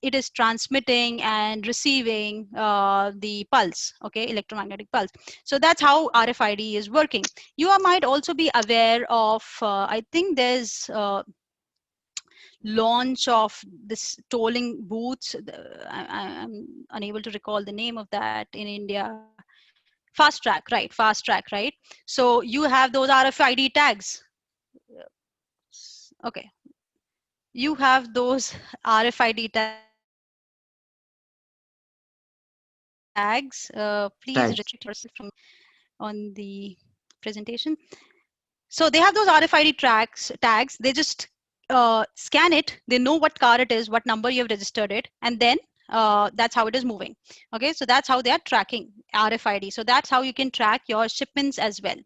it is transmitting and receiving the pulse, okay, electromagnetic pulse. So that's how RFID is working. You might also be aware of, I think there's launch of this tolling booths. I'm unable to recall the name of that in India. Fast track, right? Fast track, right? So you have those RFID tags. Okay, you have those RFID tags. Please Tags. restrict yourself from on the presentation. So they have those RFID tags. They just scan it. They know what car it is, what number you have registered it, and then that's how it is moving. Okay, so that's how they are tracking RFID. So that's how you can track your shipments as well.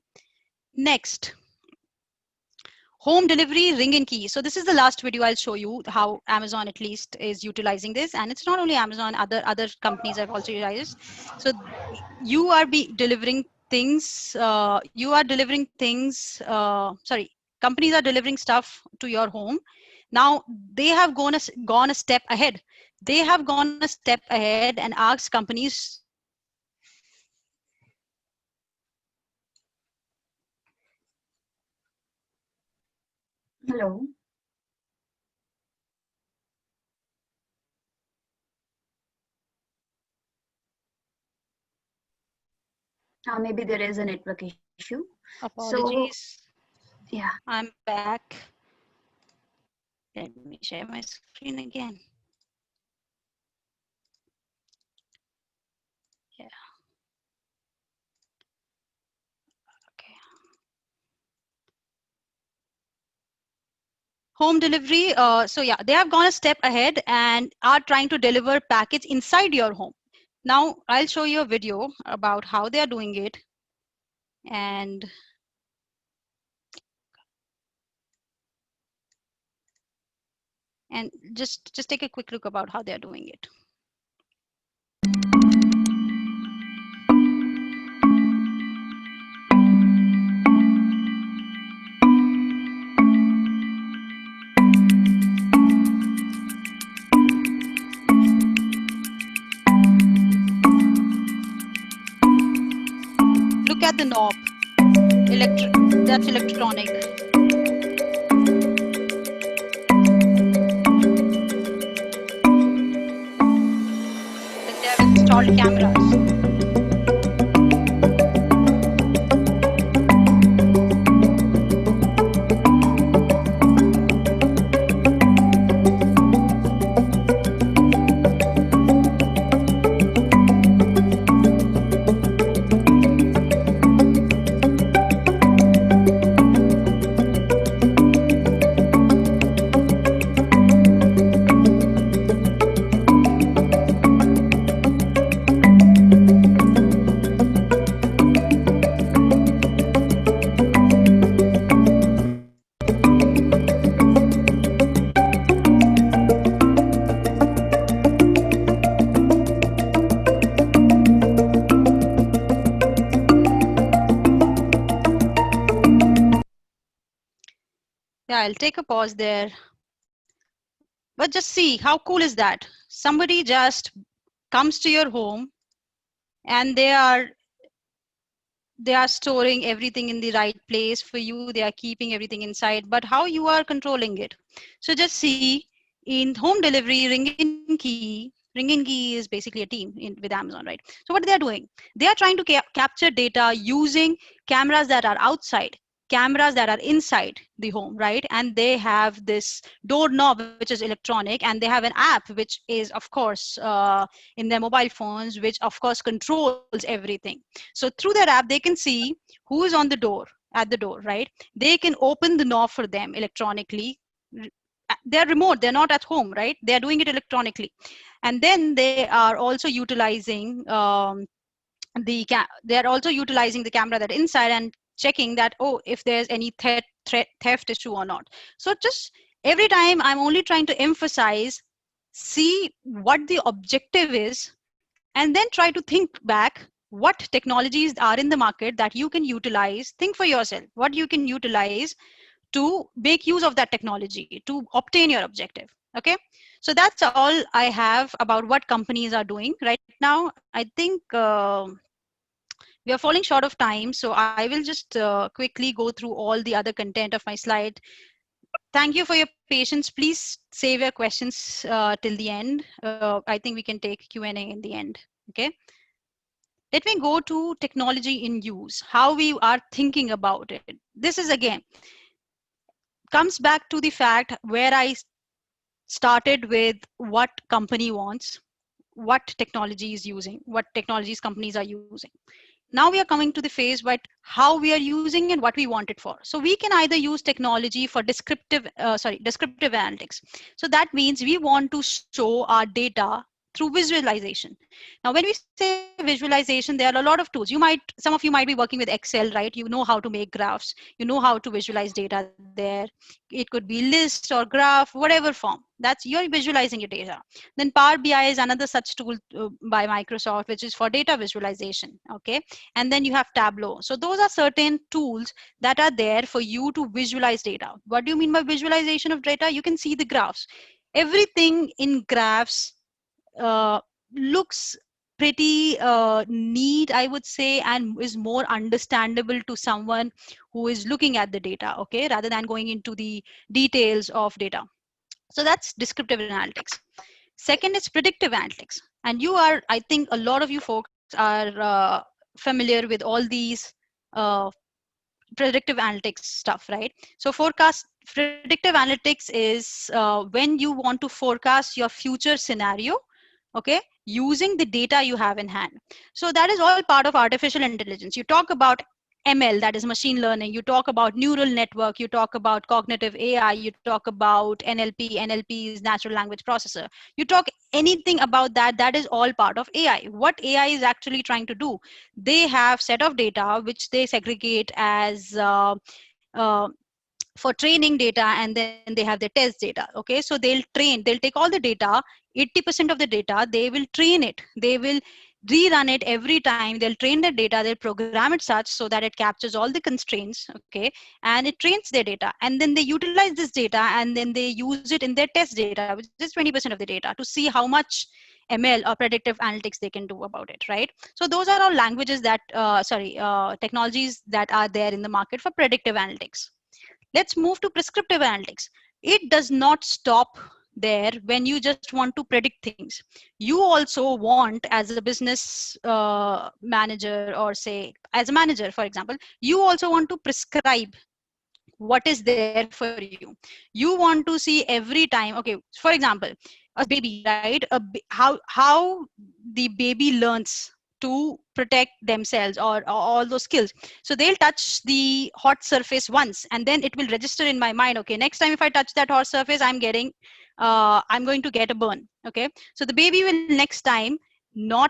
Next, home delivery ring and key. So this is the last video I'll show you how Amazon at least is utilizing this, and it's not only Amazon, other companies have also utilized. So you are delivering things. Companies are delivering stuff to your home. Now they have gone a step ahead. They have gone a step ahead and asked companies. Hello. Maybe there is a network issue. Apologies. So, yeah. I'm back. Let me share my screen again. Yeah. Okay. Home delivery. So yeah, they have gone a step ahead and are trying to deliver package inside your home. Now I'll show you a video about how they are doing it, and just take a quick look about how they are doing it. Look at the knob. That's electronic. Then they have installed cameras. Yeah, I'll take a pause there. But just see, how cool is that? Somebody just comes to your home and they are storing everything in the right place for you. They are keeping everything inside, but how you are controlling it. So just see, in home delivery, Ring in Key is basically a team with Amazon, right? So what they are doing, they are trying to capture data using cameras that are outside, cameras that are inside the home, right? And they have this doorknob, which is electronic, and they have an app, which is, of course, in their mobile phones, which of course controls everything. So through their app, they can see who is on the door, at the door, right? They can open the knob for them electronically. They're remote, they're not at home, right? They're doing it electronically. And then they are also utilizing they're also utilizing the camera that inside and checking that, oh, if there's any theft issue or not. So just every time I'm only trying to emphasize, see what the objective is, and then try to think back what technologies are in the market that you can utilize. Think for yourself what you can utilize to make use of that technology to obtain your objective. Okay, so that's all I have about what companies are doing right now. I think we are falling short of time, so I will just quickly go through all the other content of my slide. Thank you for your patience. Please save your questions till the end. I think we can take Q&A in the end. Okay. Let me go to technology in use, how we are thinking about it. This is again, comes back to the fact where I started with what company wants, what technology is using, what technologies companies are using. Now we are coming to the phase but how we are using and what we want it for. So we can either use technology for descriptive analytics. So that means we want to show our data through visualization. Now when we say visualization, there are a lot of tools. Some of you might be working with Excel, right? You know how to make graphs, you know how to visualize data there. It could be list or graph, whatever form. That's, you're visualizing your data. Then Power BI is another such tool by Microsoft, which is for data visualization. Okay. And then you have Tableau. So those are certain tools that are there for you to visualize data. What do you mean by visualization of data? You can see the graphs. Everything in graphs looks pretty neat, I would say, and is more understandable to someone who is looking at the data, okay, rather than going into the details of data. So that's descriptive analytics. Second is predictive analytics. And you are, I think a lot of you folks are familiar with all these predictive analytics stuff, right? So predictive analytics is when you want to forecast your future scenario, okay, using the data you have in hand. So that is all part of artificial intelligence. You talk about ML, that is machine learning. You talk about neural network. You talk about cognitive AI. You talk about NLP. NLP is natural language processor. You talk anything about that, that is all part of AI. What AI is actually trying to do, they have set of data which they segregate as uh, for training data, and then they have their test data. Okay, so they'll take all the data, 80% of the data, they will train it, they will rerun it every time, they'll train the data, they'll program it such so that it captures all the constraints, okay, and it trains their data, and then they utilize this data and then they use it in their test data, which is 20% of the data, to see how much ML or predictive analytics they can do about it, right? So those are all languages that technologies that are there in the market for predictive analytics. Let's move to prescriptive analytics. It does not stop there when you just want to predict things. You also want, as a business manager, or say as a manager, for example, you also want to prescribe what is there for you. You want to see every time, okay, for example, a baby, right? How the baby learns to protect themselves, or all those skills. So they'll touch the hot surface once and then it will register in my mind, okay, next time if I touch that hot surface, I'm going to get a burn. Okay, so the baby will next time not,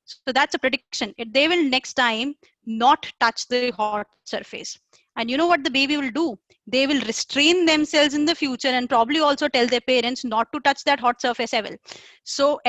so that's a prediction, they will next time not touch the hot surface. And you know what the baby will do? They will restrain themselves in the future and probably also tell their parents not to touch that hot surface ever. So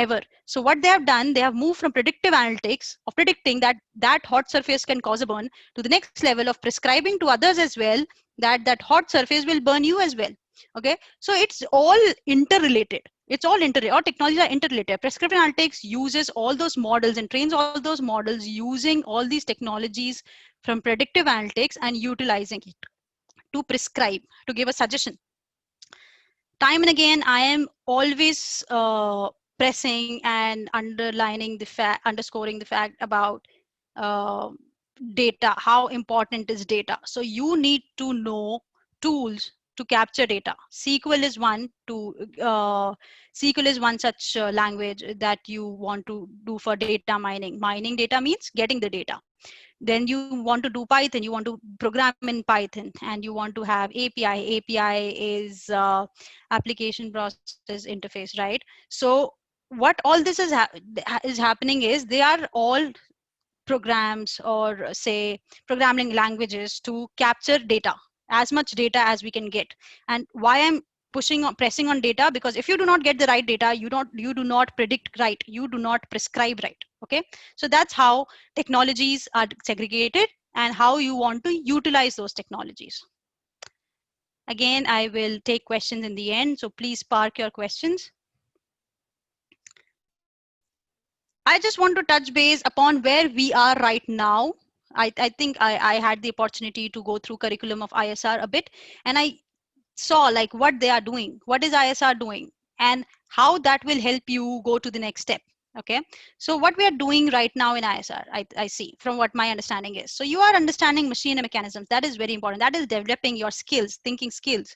what they have done, they have moved from predictive analytics of predicting that that hot surface can cause a burn, to the next level of prescribing to others as well that that hot surface will burn you as well. Okay, so it's all interrelated. It's all all technologies are interrelated. Prescriptive analytics uses all those models and trains all those models using all these technologies from predictive analytics and utilizing it to prescribe, to give a suggestion. Time and again, I am always pressing and underlining the fact, underscoring the fact about uh, data, how important is data. So you need to know tools to capture data. SQL is one such language that you want to do for data mining. Mining data means getting the data. Then you want to do Python, you want to program in Python, and you want to have API. API is application process interface, right? So what all this is happening is they are all programs, or say programming languages, to capture data, as much data as we can get. And why I'm pressing on data, because if you do not get the right data, you do not predict right, you do not prescribe right. Okay, so that's how technologies are segregated and how you want to utilize those technologies. Again, I will take questions in the end, so please park your questions. I just want to touch base upon where we are right now. I think I had the opportunity to go through curriculum of ISR a bit, and I saw like what they are doing, what is ISR doing, and how that will help you go to the next step. Okay, so what we are doing right now in ISR, I see from what my understanding is. So you are understanding machine and mechanisms. That is very important. That is developing your skills, thinking skills.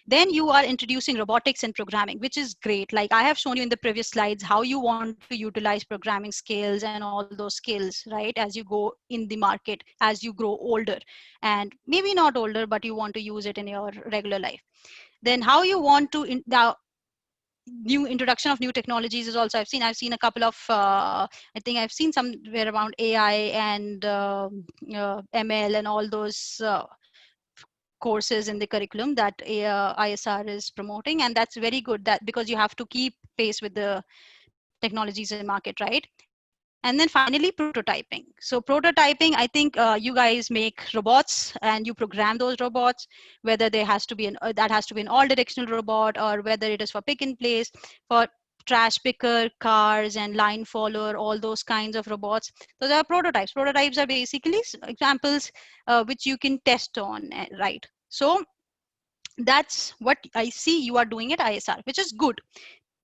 Then you are introducing robotics and programming, which is great. Like I have shown you in the previous slides how you want to utilize programming skills and all those skills, right, as you go in the market, as you grow older, and maybe not older, but you want to use it in your regular life. Then how you want to now new introduction of new technologies is also I've seen a couple of I think I've seen somewhere around AI and ML and all those courses in the curriculum that ISR is promoting, and that's very good, that because you have to keep pace with the technologies in market, right? And then finally prototyping. So prototyping, I think you guys make robots and you program those robots, whether there has to be that has to be an all directional robot, or whether it is for pick and place, for trash picker, cars and line follower, all those kinds of robots. So there are prototypes. Prototypes are basically examples which you can test on, right? So that's what I see you are doing at ISR, which is good.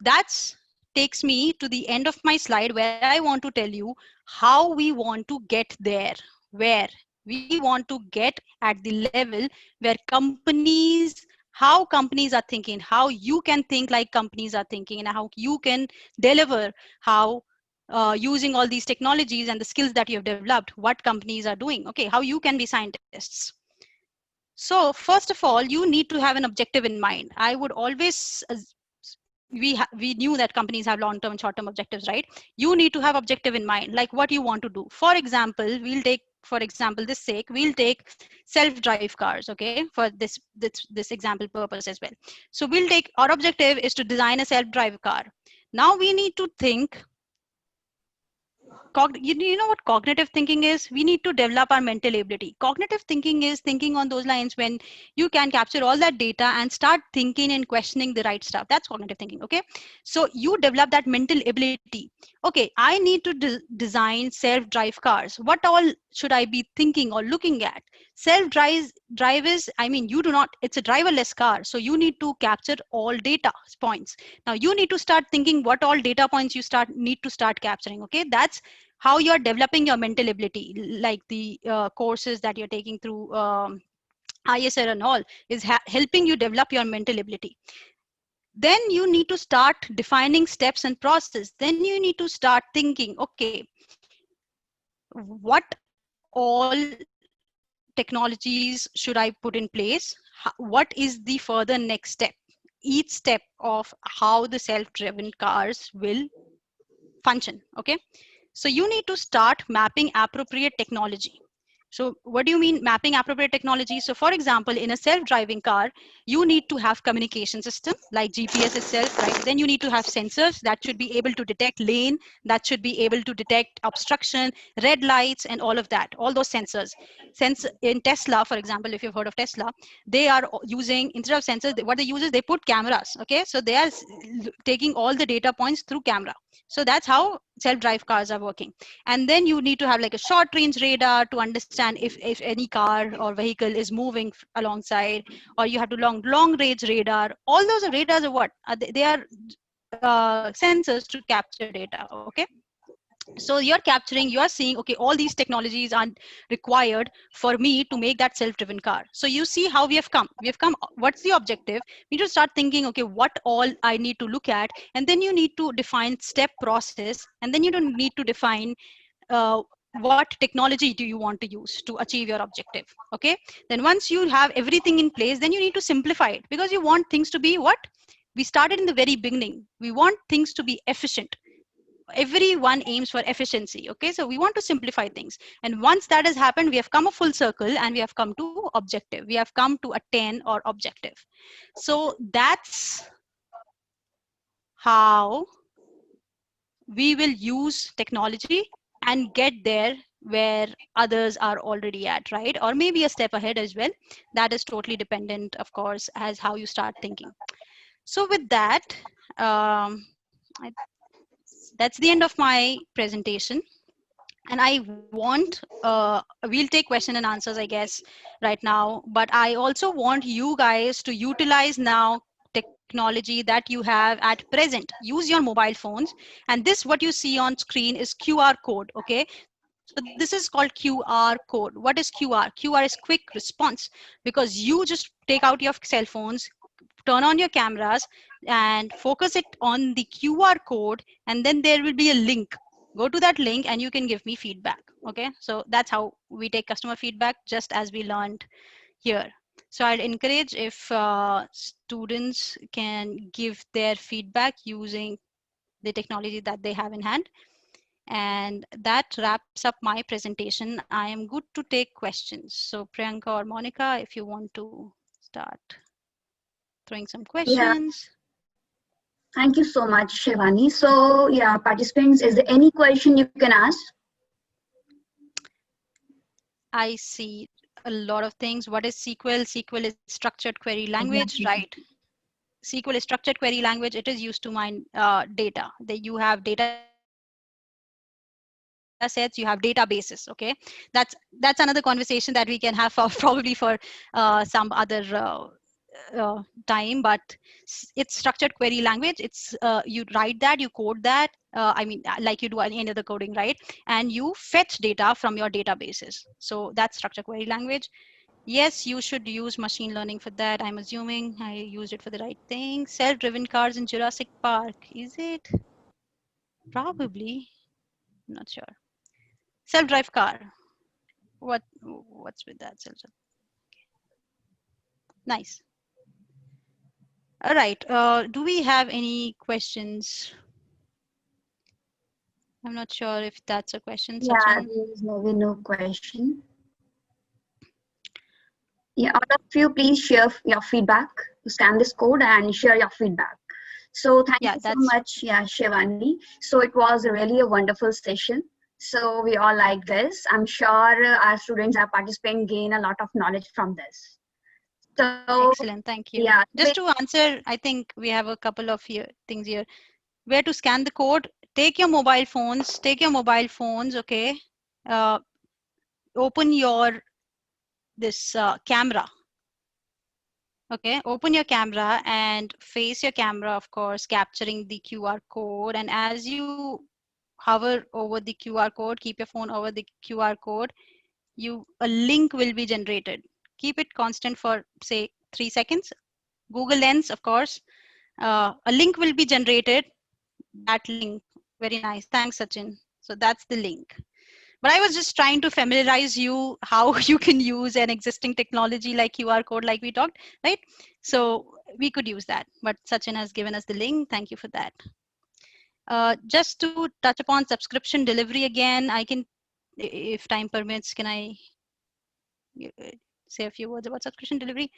That's takes me to the end of my slide, where I want to tell you how we want to get there, where we want to get at the level where companies, how companies are thinking, how you can think like companies are thinking, and how you can deliver, how using all these technologies and the skills that you have developed, what companies are doing, okay, how you can be scientists. So first of all, you need to have an objective in mind. I would always we knew that companies have long-term and short-term objectives, right? You need to have objective in mind, like what you want to do. For example, we'll take, for example this sake, we'll take self-drive cars, okay, for this example purpose as well. So we'll take, our objective is to design a self-drive car. Now we need to think, you know what cognitive thinking is? We need to develop our mental ability. Cognitive thinking is thinking on those lines when you can capture all that data and start thinking and questioning the right stuff. That's cognitive thinking, okay? So you develop that mental ability. Okay, I need to design self-drive cars. What all should I be thinking or looking at? Self-drive is, I mean, you do not, it's a driverless car. So you need to capture all data points. Now you need to start thinking what all data points you need to start capturing, okay? That's how you're developing your mental ability. Like the courses that you're taking through ISR and all is helping you develop your mental ability. Then you need to start defining steps and process. Then you need to start thinking, okay, what all technologies should I put in place? What is the further next step? Each step of how the self-driven cars will function, okay? So you need to start mapping appropriate technology. So what do you mean mapping appropriate technology? So for example, in a self-driving car, you need to have communication system like GPS itself, right? Then you need to have sensors that should be able to detect lane, that should be able to detect obstruction, red lights, and all of that, all those sensors. Since in Tesla, for example, if you've heard of Tesla, they are using, instead of sensors, what they use is they put cameras, okay? So they are taking all the data points through camera. So that's how self-drive cars are working. And then you need to have like a short range radar to understand if any car or vehicle is moving alongside, or you have to long range radar. All those radars are what? They are sensors to capture data, okay? So you're capturing, you are seeing, okay, all these technologies are required for me to make that self-driven car. So you see how we have come. What's the objective? We need to start thinking, okay, what all I need to look at, and then you need to define step process, and then you don't need to define what technology do you want to use to achieve your objective, okay? Then once you have everything in place, then you need to simplify it, because you want things to be what we started in the very beginning. We want things to be efficient. Everyone aims for efficiency, okay? So we want to simplify things, and once that has happened, we have come a full circle and we have come to objective. We have come to attain our objective. So that's how we will use technology and get there where others are already at, right? Or maybe a step ahead as well. That is totally dependent, of course, as how you start thinking. So with that, um, that's the end of my presentation. And I want, we'll take question and answers, I guess, right now. But I also want you guys to utilize now technology that you have at present. Use your mobile phones. And this, what you see on screen, is QR code, okay? So this is called QR code. What is QR? QR is quick response, because you just take out your cell phones, turn on your cameras, and focus it on the QR code, and then there will be a link. Go to that link and you can give me feedback. Okay, so that's how we take customer feedback, just as we learned here. So I'd encourage if students can give their feedback using the technology that they have in hand. And that wraps up my presentation. I am good to take questions. So Priyanka or Monica, if you want to start throwing some Yeah, questions. thank you so much, Shivani. So yeah, participants, is there any question you can ask? I see a lot of things. What is SQL? SQL is structured query language, right? SQL is structured query language. It is used to mine data. You have data sets, you have databases. Okay, that's another conversation that we can have for probably for some other time. But it's structured query language. It's you write that, you code that. I mean, like you do any other coding, right? And you fetch data from your databases. So that's structured query language. Yes, you should use machine learning for that. I'm assuming I used it for the right thing. Self-driven cars in Jurassic Park. Is it? Probably. I'm not sure. Self-drive car. What's with that? Nice. All right. Do we have any questions? I'm not sure if that's a question, Yeah, Sachin. there is no question. Yeah, all of you, please share your feedback. Scan this code and share your feedback. So thank you so much, yeah, Shivani. So it was really a wonderful session. So we all like this. I'm sure our students, our participants gain a lot of knowledge from this. So Excellent, thank you. yeah, Just to answer, I think we have a couple of things here. Where to scan the code? Take your mobile phones. Okay. Uh, open your this camera. Okay, open your camera and face your camera, of course, capturing the QR code. And as you hover over the QR code, keep your phone over the QR code, a link will be generated. Keep it constant for say 3 seconds. Google Lens, of course. A link will be generated. That link, very nice. Thanks, Sachin. So that's the link. But I was just trying to familiarize you how you can use an existing technology like QR code, like we talked, right? So we could use that. But Sachin has given us the link. Thank you for that. Just to touch upon subscription delivery again, I can, if time permits, can I say a few words about subscription delivery?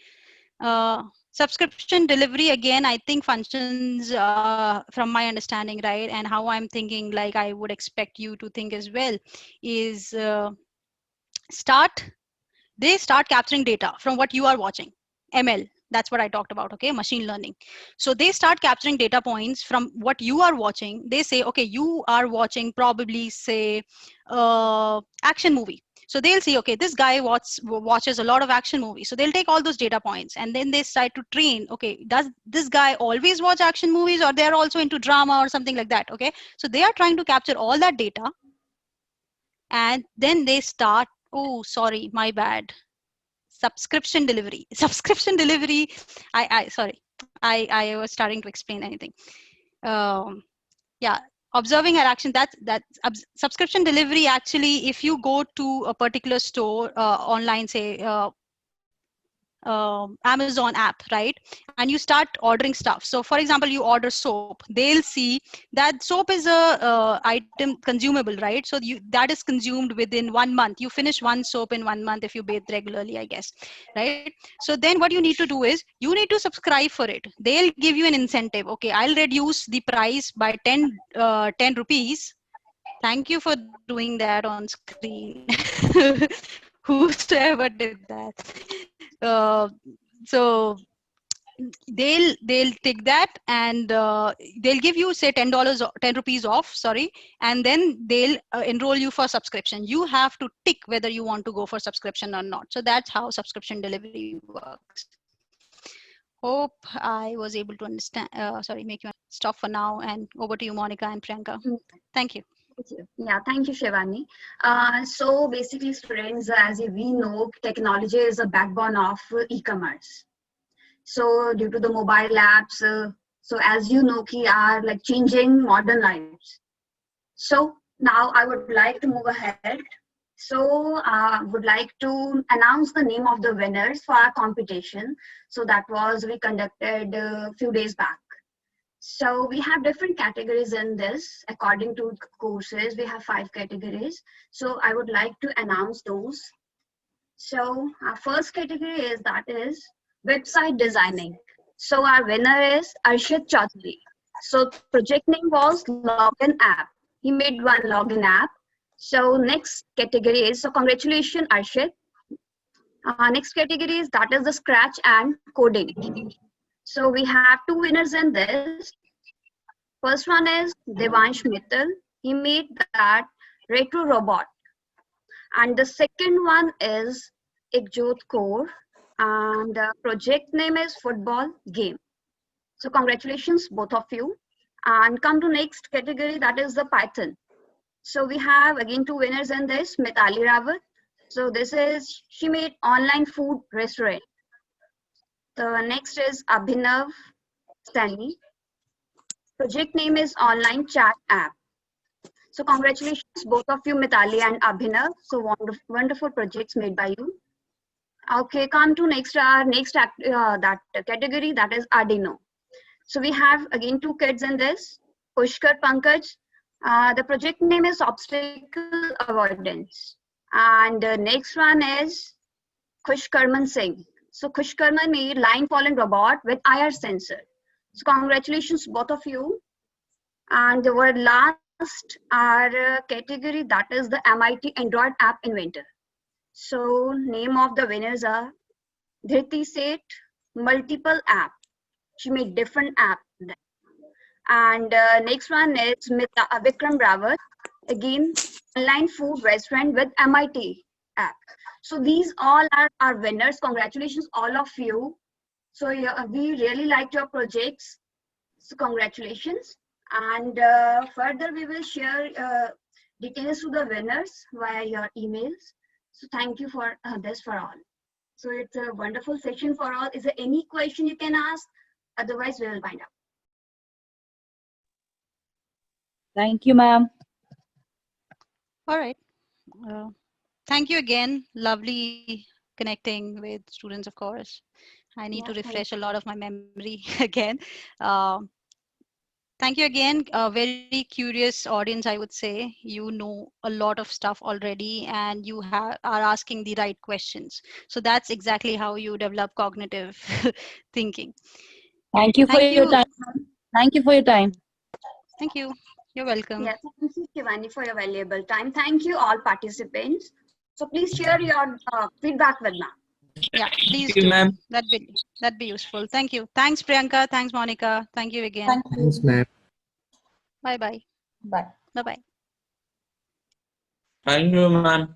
Subscription delivery, again, I think functions from my understanding, right? And how I'm thinking, like I would expect you to think as well, is they start capturing data from what you are watching. ML, that's what I talked about, okay? Machine learning. So they start capturing data points from what you are watching. They say, okay, you are watching probably say action movie. So they'll see, okay, this guy watches a lot of action movies. So they'll take all those data points and then they start to train, okay, does this guy always watch action movies, or they're also into drama or something like that, okay? So they are trying to capture all that data, and then they start, oh, sorry, my bad. Subscription delivery. Sorry, I was starting to explain anything. Yeah, observing our action, subscription delivery. Actually, if you go to a particular store online, say Amazon app, right? And you start ordering stuff. So for example, you order soap, they'll see that soap is a item consumable, right? So that is consumed within 1 month. You finish one soap in 1 month if you bathe regularly, I guess, right? So then what you need to do is you need to subscribe for it. They'll give you an incentive. Okay, I'll reduce the price by 10 rupees Thank you for doing that on screen. Whosoever did that. So they'll take that and they'll give you say $10 or 10 rupees off, sorry, and then they'll enroll you for subscription. You have to tick whether you want to go for subscription or not. So that's how subscription delivery works. Hope I was able to understand, sorry, make you stop for now, and over to you, Monica and Priyanka. Thank you. Yeah, thank you, Shivani. So basically, students, as we know, technology is a backbone of e-commerce. So due to the mobile apps, so as you know, ki are like changing modern lives. So now I would like to move ahead. So would like to announce the name of the winners for our competition. So that was we conducted a few days back. So we have different categories in this. According to courses, we have 5 categories. So I would like to announce those. So our first category is website designing. So our winner is Arshit Chaudhary. So project name was login app. He made one login app. So next category is, so congratulations Arshit. Next category is the scratch and coding. So we have 2 winners in this. First one is Devansh Mittal. He made that retro robot. And the second one is Ikjot Kaur. And the project name is football game. So congratulations both of you. And come to next category, that is the Python. So we have again 2 winners in this, Mitali Rawat. So this is, she made online food restaurant. The next is Abhinav Stanley. Project name is online chat app. So congratulations both of you, Mitali and Abhinav. So wonderful projects made by you. Okay, come to next that category, that is Arduino. So we have again 2 kids in this, Pushkar Pankaj. The project name is obstacle avoidance. And next one is Khushkarman Singh. So Khushkarman made line following robot with IR sensor. So congratulations both of you. And our last category, that is the MIT Android App Inventor. So name of the winners are Dhriti Seth, multiple app. She made different app. And next one is Vikram Rawat. Again, online food restaurant with MIT app. So these all are our winners. Congratulations all of you. So yeah, we really liked your projects. So congratulations. And further we will share details to the winners via your emails. So thank you for this for all. So it's a wonderful session for all. Is there any question you can ask? Otherwise we will wind up. Thank you, ma'am. All right. Thank you again. Lovely connecting with students, of course. I need to refresh a lot of my memory again. Thank you again. A very curious audience, I would say. You know a lot of stuff already and you are asking the right questions. So that's exactly how you develop cognitive thinking. Thank you for your time. Thank you for your time. Thank you. You're welcome. Yes, thank you, Shivani, for your valuable time. Thank you, all participants. So please share your feedback with me. Yeah, please do. That'd be useful. Thank you. Thanks, Priyanka. Thanks, Monica. Thank you again. Thanks, ma'am. Bye-bye. Bye. Bye-bye. Thank you, ma'am.